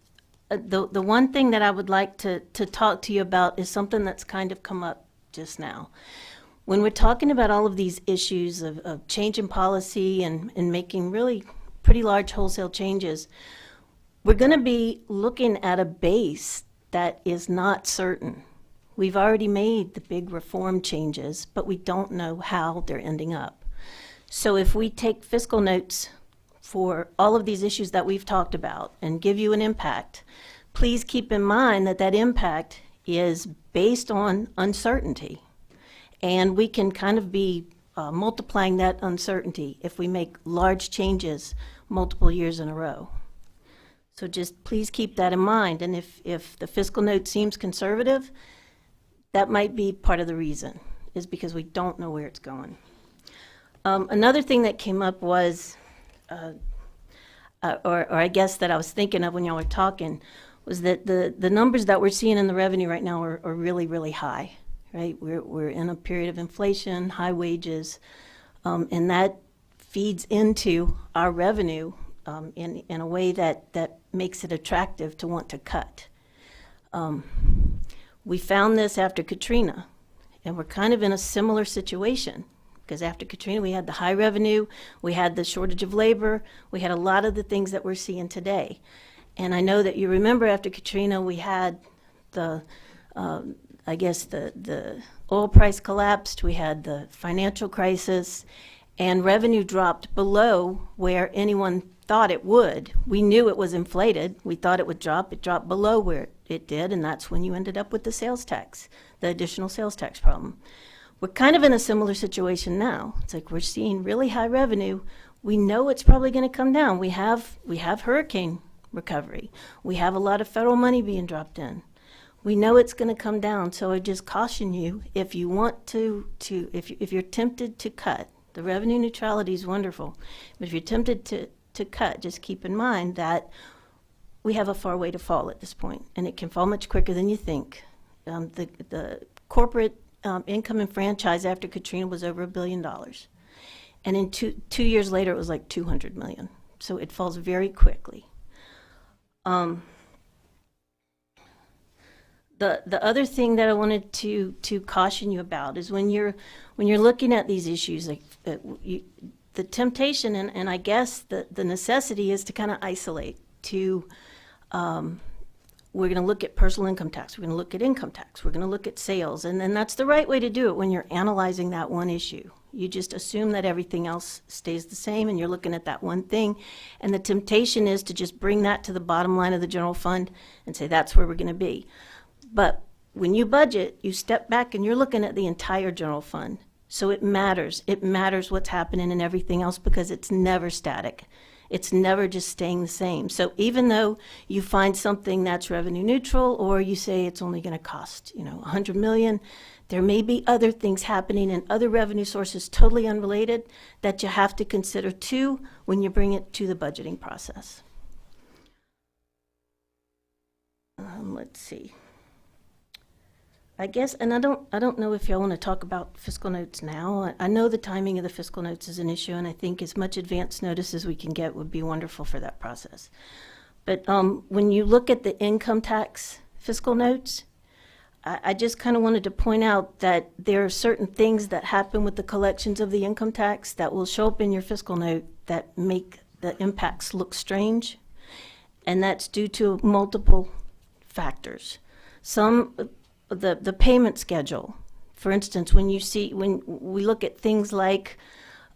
the one thing that I would like to talk to you about is something that's kind of come up just now. When we're talking about all of these issues of change in policy and making really pretty large wholesale changes, we're going to be looking at a base that is not certain. We've already made the big reform changes, but we don't know how they're ending up. So if we take fiscal notes for all of these issues that we've talked about and give you an impact, please keep in mind that that impact is based on uncertainty. And we can kind of be multiplying that uncertainty if we make large changes multiple years in a row. So just please keep that in mind. And if the fiscal note seems conservative, that might be part of the reason, is because we don't know where it's going. Another thing that came up was, or I guess that I was thinking of when y'all were talking, was that the numbers that we're seeing in the revenue right now are really, really high, right? We're in a period of inflation, high wages, and that feeds into our revenue in a way that makes it attractive to want to cut. We found this after Katrina, and we're kind of in a similar situation, because after Katrina we had the high revenue, we had the shortage of labor, we had a lot of the things that we're seeing today. And I know that you remember after Katrina we had the oil price collapsed, we had the financial crisis, and revenue dropped below where anyone thought it would. We knew it was inflated. We thought it would drop. It dropped below where it did, and that's when you ended up with the sales tax, the additional sales tax problem. We're kind of in a similar situation now. It's like we're seeing really high revenue. We know it's probably going to come down. We have hurricane recovery. We have a lot of federal money being dropped in. We know it's going to come down. So I just caution you, if you want if you're tempted to cut, the revenue neutrality is wonderful, but if you're tempted to cut, just keep in mind that we have a far way to fall at this point, and it can fall much quicker than you think. The corporate income and franchise after Katrina was over $1 billion, and in two years later it was like 200 million. So it falls very quickly. The other thing that I wanted to caution you about is when you're looking at these issues, like the temptation and I guess the necessity is to kind of isolate to, we're going to look at personal income tax, we're going to look at income tax, we're going to look at sales, and then that's the right way to do it when you're analyzing that one issue. You just assume that everything else stays the same and you're looking at that one thing. And the temptation is to just bring that to the bottom line of the general fund and say that's where we're going to be. But when you budget, you step back and you're looking at the entire general fund. So it matters. It matters what's happening and everything else because it's never static. It's never just staying the same. So even though you find something that's revenue neutral or you say it's only going to cost, $100 million, there may be other things happening in other revenue sources totally unrelated that you have to consider too when you bring it to the budgeting process. Let's see. I guess, and I don't know if y'all want to talk about fiscal notes now. I know the timing of the fiscal notes is an issue, and I think as much advance notice as we can get would be wonderful for that process. But when you look at the income tax fiscal notes, I just kind of wanted to point out that there are certain things that happen with the collections of the income tax that will show up in your fiscal note that make the impacts look strange, and that's due to multiple factors. Some the payment schedule. For instance, when we look at things like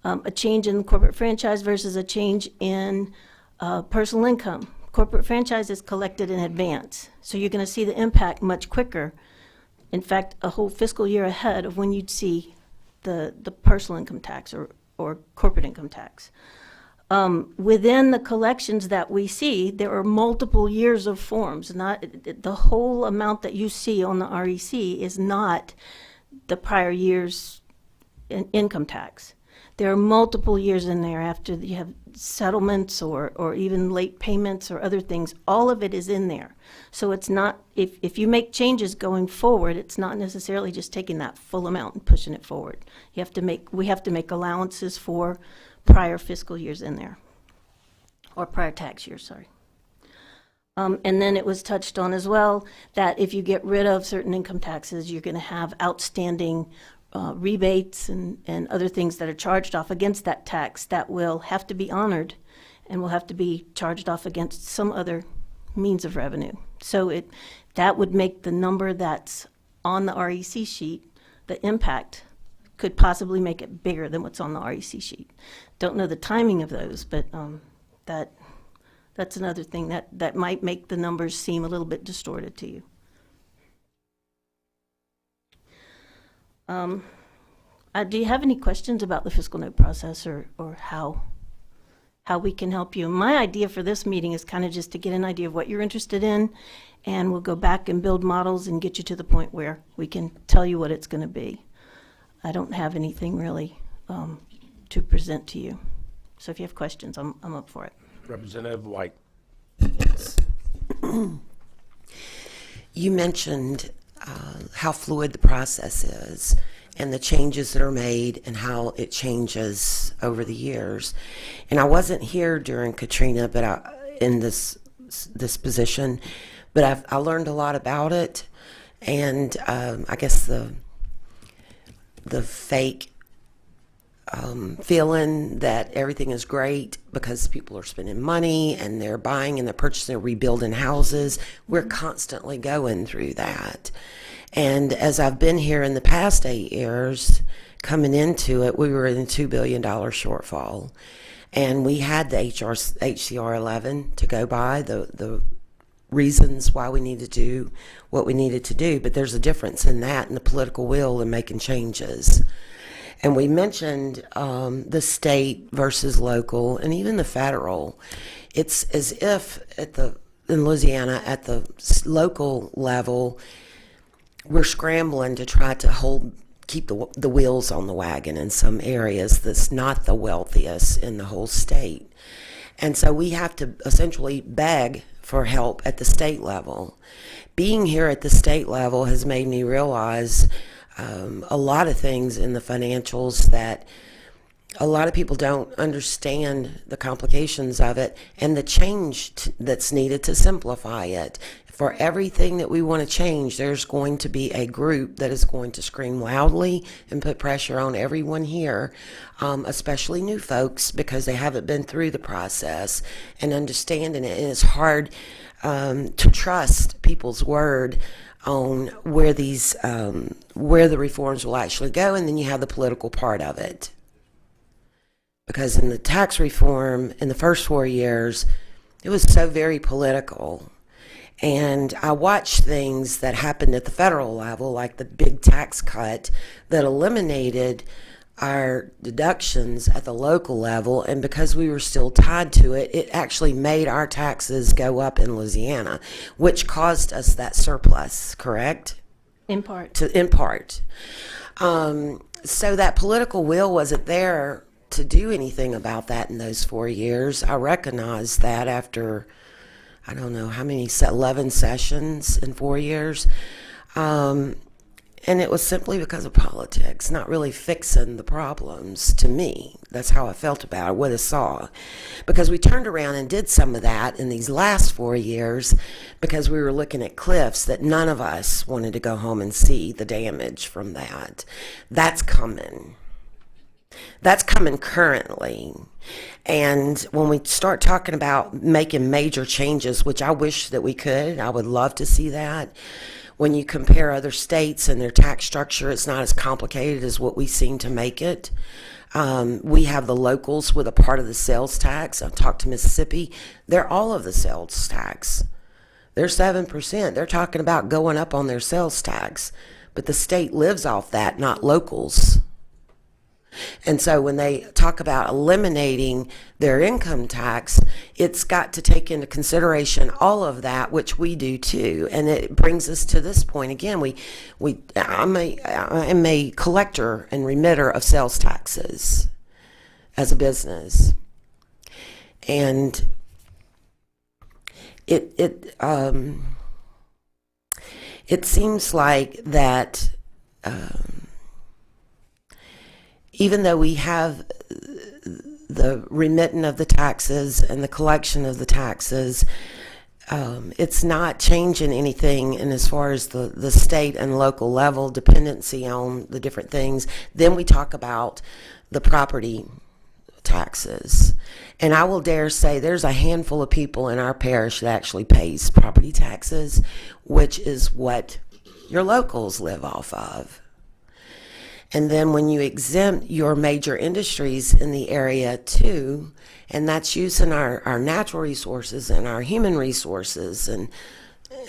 a change in corporate franchise versus a change in personal income, corporate franchise is collected in advance. So you're going to see the impact much quicker. In fact, a whole fiscal year ahead of when you'd see the personal income tax or corporate income tax. Within the collections that we see, there are multiple years of forms. Not the whole amount that you see on the REC is not the prior year's income tax. There are multiple years in there after you have settlements or even late payments or other things. All of it is in there. So it's not, if you make changes going forward, it's not necessarily just taking that full amount and pushing it forward. We have to make allowances for prior fiscal years in there, or prior tax years, sorry. And then it was touched on as well that if you get rid of certain income taxes, you're going to have outstanding rebates and other things that are charged off against that tax that will have to be honored and will have to be charged off against some other means of revenue. So that would make the number that's on the REC sheet, the impact could possibly make it bigger than what's on the REC sheet. Don't know the timing of those, but that's another thing that might make the numbers seem a little bit distorted to you. Do you have any questions about the fiscal note process or how we can help you? My idea for this meeting is kind of just to get an idea of what you're interested in, and we'll go back and build models and get you to the point where we can tell you what it's going to be. I don't have anything really to present to you. So if you have questions, I'm up for it. Representative White. Yes. You mentioned how fluid the process is and the changes that are made and how it changes over the years. And I wasn't here during Katrina, but in this position, but I learned a lot about it. And I guess the fake feeling that everything is great because people are spending money and they're buying and they're purchasing, they're rebuilding houses. We're constantly going through that. And as I've been here in the past 8 years, coming into it, we were in a $2 billion shortfall. And we had the HCR 11 to go by, the reasons why we needed to do what we needed to do. But there's a difference in that and the political will in making changes. And we mentioned the state versus local and even the federal. It's as if in Louisiana at the local level, we're scrambling to try to keep the wheels on the wagon in some areas that's not the wealthiest in the whole state. And so we have to essentially beg for help at the state level. Being here at the state level has made me realize a lot of things in the financials that a lot of people don't understand the complications of it and the change that's needed to simplify it. For everything that we want to change, there's going to be a group that is going to scream loudly and put pressure on everyone here, especially new folks, because they haven't been through the process and understanding it. And it's hard to trust people's word on where these where the reforms will actually go, and then you have the political part of it. Because in the tax reform in the first 4 years, it was so very political. And I watched things that happened at the federal level, like the big tax cut that eliminated our deductions at the local level. And because we were still tied to it, it actually made our taxes go up in Louisiana, which caused us that surplus, correct? In part. In part. So that political will wasn't there to do anything about that in those 4 years. I recognized that after, I don't know how many, 11 sessions in 4 years. And it was simply because of politics, not really fixing the problems to me. That's how I felt about it, what I saw. Because we turned around and did some of that in these last 4 years because we were looking at cliffs that none of us wanted to go home and see the damage from that. That's coming. That's coming currently. And when we start talking about making major changes, which I wish that we could, I would love to see that. When you compare other states and their tax structure, it's not as complicated as what we seem to make it. We have the locals with a part of the sales tax. I've talked to Mississippi. They're all of the sales tax. They're 7%. They're talking about going up on their sales tax. But the state lives off that, not locals. And so when they talk about eliminating their income tax, it's got to take into consideration all of that, which we do too. And it brings us to this point again. I'm a collector and remitter of sales taxes as a business, and it seems like that. Even though we have the remitting of the taxes and the collection of the taxes, it's not changing anything in as far as the state and local level dependency on the different things. Then we talk about the property taxes. And I will dare say there's a handful of people in our parish that actually pays property taxes, which is what your locals live off of. And then when you exempt your major industries in the area too, and that's using our natural resources and our human resources and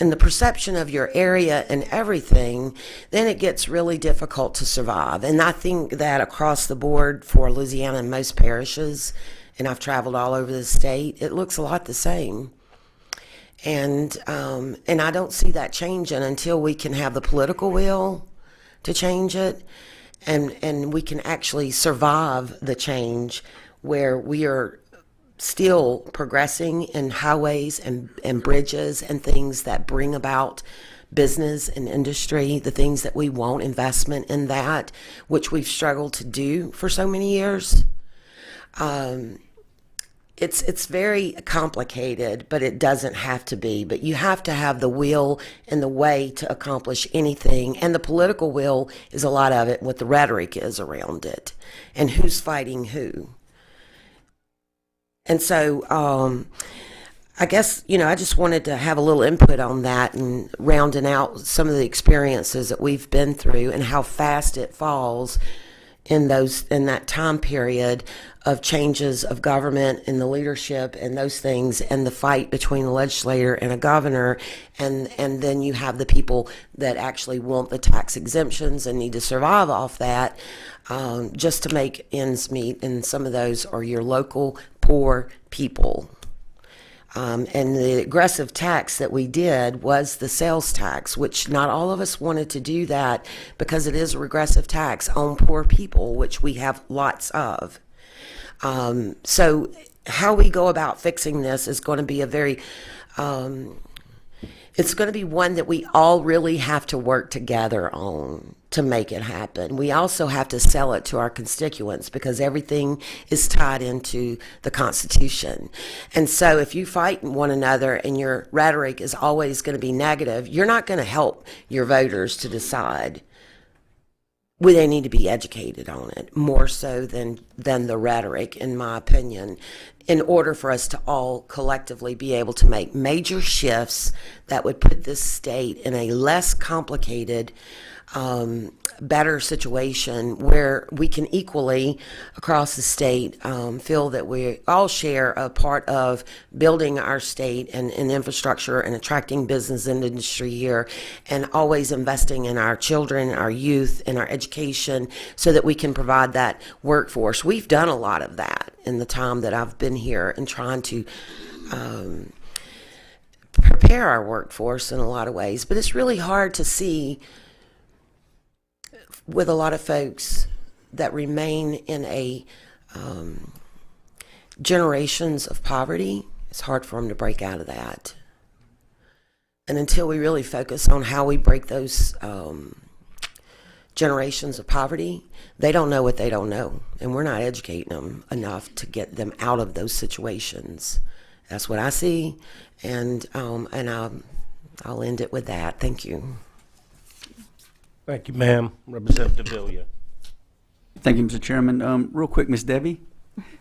the perception of your area and everything, then it gets really difficult to survive. And I think that across the board for Louisiana and most parishes, and I've traveled all over the state, it looks a lot the same. And I don't see that changing until we can have the political will to change it. And we can actually survive the change where we are still progressing in highways and bridges and things that bring about business and industry, the things that we want, investment in that, which we've struggled to do for so many years. It's very complicated, but it doesn't have to be. But you have to have the will and the way to accomplish anything. And the political will is a lot of it, what the rhetoric is around it, and who's fighting who. And so I guess, I just wanted to have a little input on that and rounding out some of the experiences that we've been through and how fast it falls in that time period of changes of government and the leadership and those things, and the fight between a legislator and a governor, and then you have the people that actually want the tax exemptions and need to survive off that just to make ends meet, and some of those are your local poor people. And the aggressive tax that we did was the sales tax, which not all of us wanted to do that because it is a regressive tax on poor people, which we have lots of. So how we go about fixing this is going to be a very it's going to be one that we all really have to work together on to make it happen. We also have to sell it to our constituents because everything is tied into the Constitution. And so if you fight one another and your rhetoric is always going to be negative, you're not going to help your voters to decide. Well, they need to be educated on it more so than the rhetoric, in my opinion, in order for us to all collectively be able to make major shifts that would put this state in a less complicated, better situation where we can equally across the state feel that we all share a part of building our state and infrastructure and attracting business and industry here, and always investing in our children, our youth, and our education so that we can provide that workforce. We've done a lot of that in the time that I've been here and trying to prepare our workforce in a lot of ways, but it's really hard to see with a lot of folks that remain in a generations of poverty. It's hard for them to break out of that. And until we really focus on how we break those generations of poverty, they don't know what they don't know. And we're not educating them enough to get them out of those situations. That's what I see. And I'll end it with that. Thank you. Thank you, ma'am. Representative Villia. Thank you, Mr. Chairman. Real quick, Ms. Debbie,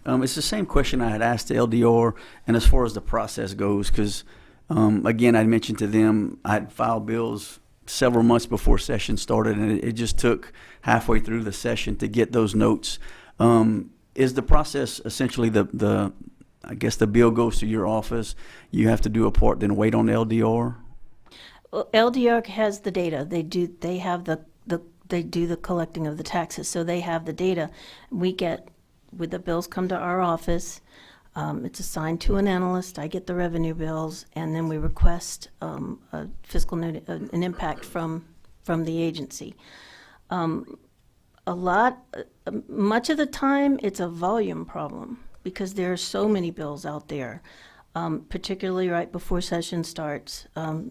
it's the same question I had asked the LDR, and as far as the process goes, because, again, I mentioned to them I had filed bills several months before session started, and it just took halfway through the session to get those notes. Is the process essentially I guess the bill goes to your office, you have to do a part, then wait on LDR? Well, LDR has the data. They do the collecting of the taxes, so they have the data. With the bills come to our office, it's assigned to an analyst. I get the revenue bills, and then we request a fiscal note, an impact from the agency. Much of the time, it's a volume problem because there are so many bills out there. Particularly right before session starts,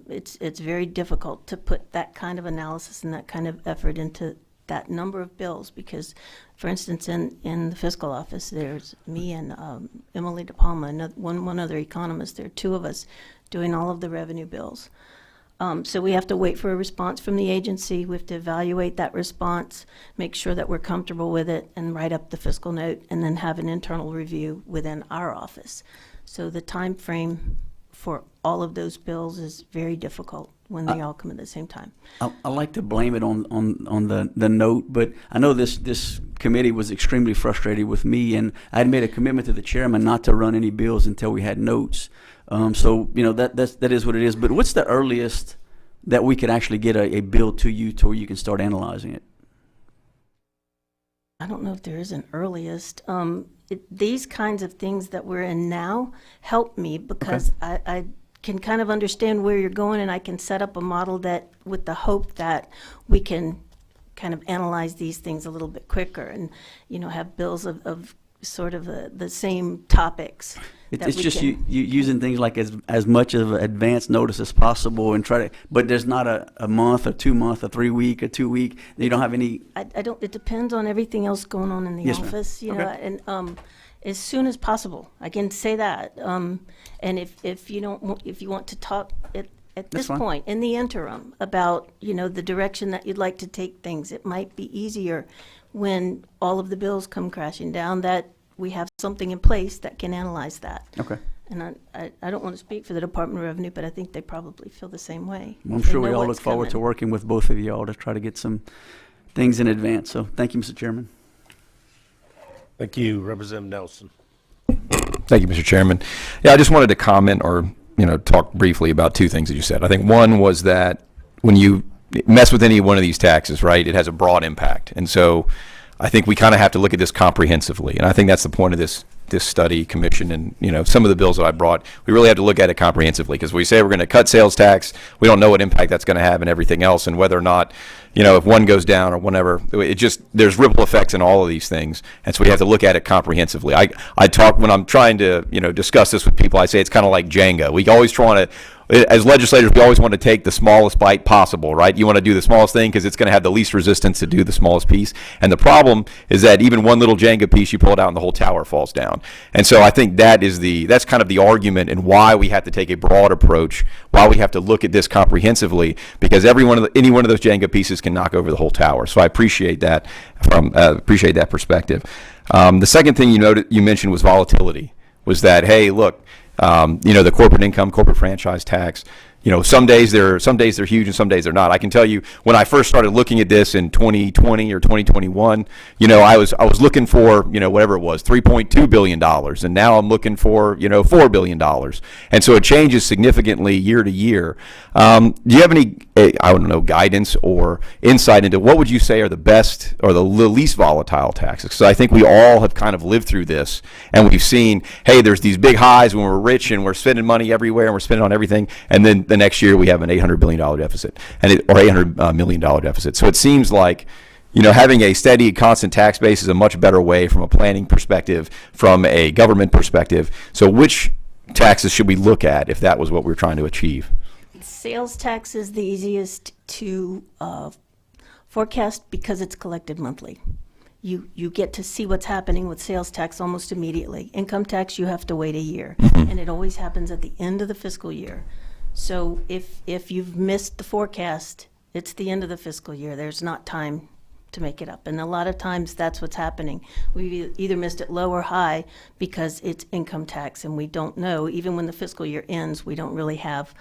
it's very difficult to put that kind of analysis and that kind of effort into that number of bills because, for instance, in the fiscal office, there's me and Emily DePalma, one other economist. There are two of us doing all of the revenue bills. So we have to wait for a response from the agency. We have to evaluate that response, make sure that we're comfortable with it, and write up the fiscal note, and then have an internal review within our office. So the time frame for all of those bills is very difficult when they all come at the same time. I like to blame it on the note, but I know this committee was extremely frustrated with me, and I had made a commitment to the chairman not to run any bills until we had notes. So that is what it is. But what's the earliest that we could actually get a bill to you to where you can start analyzing it? I don't know if there is an earliest. These kinds of things that we're in now help me because I can kind of understand where you're going, and I can set up a model that with the hope that we can kind of analyze these things a little bit quicker and, have bills of sort of the same topics. It's just you using things like as much of advance notice as possible and but there's not a month, a 2 month, a 3 week, a 2 week. You don't have any. I don't. It depends on everything else going on in the office, Okay. and as soon as possible. I can say that. And if you want to talk at this point in the interim about the direction that you'd like to take things, it might be easier when all of the bills come crashing down that we have something in place that can analyze that. Okay. And I don't want to speak for the Department of Revenue, but I think they probably feel the same way. Well, I'm sure we all look forward to working with both of you all to try to get some things in advance. So thank you, Mr. Chairman. Thank you, Representative Nelson. Thank you, Mr. Chairman. Yeah, I just wanted to comment or talk briefly about two things that you said. I think one was that when you mess with any one of these taxes, right, it has a broad impact. And so I think we kind of have to look at this comprehensively. And I think that's the point of this study commission and some of the bills that I brought. We really have to look at it comprehensively because we say we're going to cut sales tax. We don't know what impact that's going to have and everything else, and whether or not if one goes down or whatever. There's ripple effects in all of these things, and so we have to look at it comprehensively. I talk when I'm trying to discuss this with people. I say it's kind of like Jenga. We always try to as legislators, we always want to take the smallest bite possible, right? You want to do the smallest thing because it's going to have the least resistance to do the smallest piece. And the problem is that even one little Jenga piece, you pull it out and the whole tower falls down. And so I think that's kind of the argument and why we have to take a broad approach, why we have to look at this comprehensively, because any one of those Jenga pieces can knock over the whole tower. So I appreciate that appreciate that perspective. The second thing you mentioned was volatility. Was that, hey, look, the corporate income, corporate franchise tax, some days they're huge and some days they're not. I can tell you when I first started looking at this in 2020 or 2021, I was looking for, whatever it was, $3.2 billion. And now I'm looking for, $4 billion. And so it changes significantly year to year. Do you have any, I don't know, guidance or insight into what would you say are the best or the least volatile taxes? Because I think we all have kind of lived through this and we've seen, hey, there's these big highs when we're rich and we're spending money everywhere and we're spending on everything. And then the next year we have an $800 billion deficit or $800 million deficit. So it seems like, having a steady, constant tax base is a much better way from a planning perspective, from a government perspective. So which taxes should we look at if that was what we're trying to achieve? Sales tax is the easiest to forecast because it's collected monthly. You get to see what's happening with sales tax almost immediately. Income tax, you have to wait a year, and it always happens at the end of the fiscal year. So if you've missed the forecast, it's the end of the fiscal year. There's not time to make it up. And a lot of times that's what's happening. We've either missed it low or high because it's income tax and we don't know. Even when the fiscal year ends, we don't really have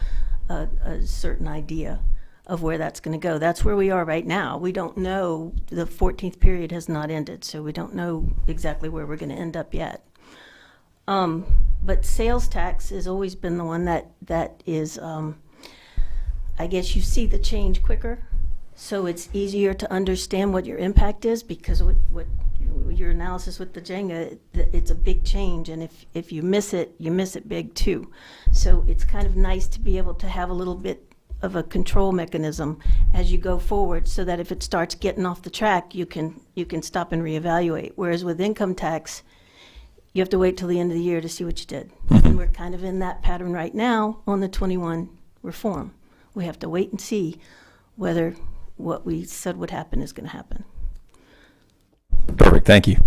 a certain idea of where that's going to go. That's where we are right now. We don't know. The 14th period has not ended, so we don't know exactly where we're going to end up yet. But sales tax has always been the one that is, I guess you see the change quicker, so it's easier to understand what your impact is because what your analysis with the Jenga, it's a big change, and if you miss it big too. So it's kind of nice to be able to have a little bit of a control mechanism as you go forward so that if it starts getting off the track, you can stop and reevaluate. Whereas with income tax, you have to wait till the end of the year to see what you did. And we're kind of in that pattern right now on the 21 reform. We have to wait and see whether what we said would happen is going to happen. Perfect. Thank you.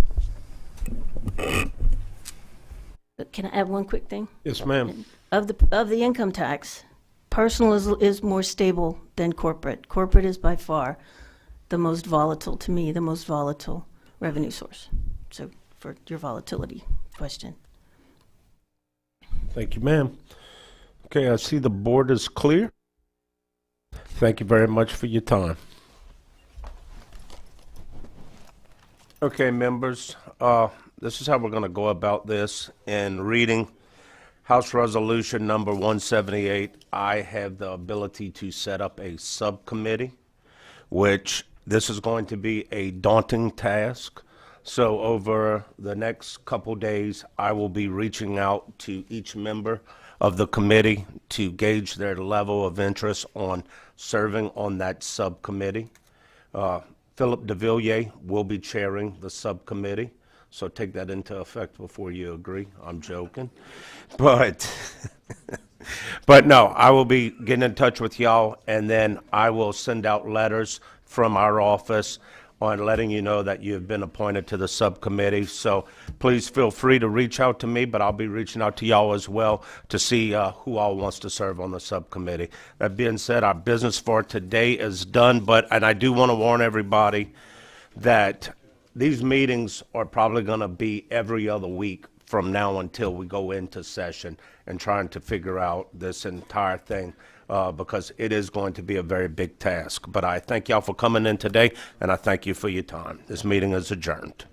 Can I add one quick thing? Yes, ma'am. Of the income tax, personal is more stable than corporate. Corporate is by far the most volatile, to me, the most volatile revenue source. So for your volatility question. Thank you, ma'am. Okay, I see the board is clear. Thank you very much for your time. Okay, members, this is how we're going to go about this. In reading House Resolution number 178, I have the ability to set up a subcommittee, which this is going to be a daunting task. So over the next couple days, I will be reaching out to each member of the committee to gauge their level of interest on serving on that subcommittee. Philip DeVilliers will be chairing the subcommittee, so take that into effect before you agree. I'm joking. But no, I will be getting in touch with y'all, and then I will send out letters from our office on letting you know that you have been appointed to the subcommittee. So please feel free to reach out to me, but I'll be reaching out to y'all as well to see who all wants to serve on the subcommittee. That being said, our business for today is done, and I do want to warn everybody that these meetings are probably going to be every other week from now until we go into session and trying to figure out this entire thing. Because it is going to be a very big task. But I thank y'all for coming in today, and I thank you for your time. This meeting is adjourned.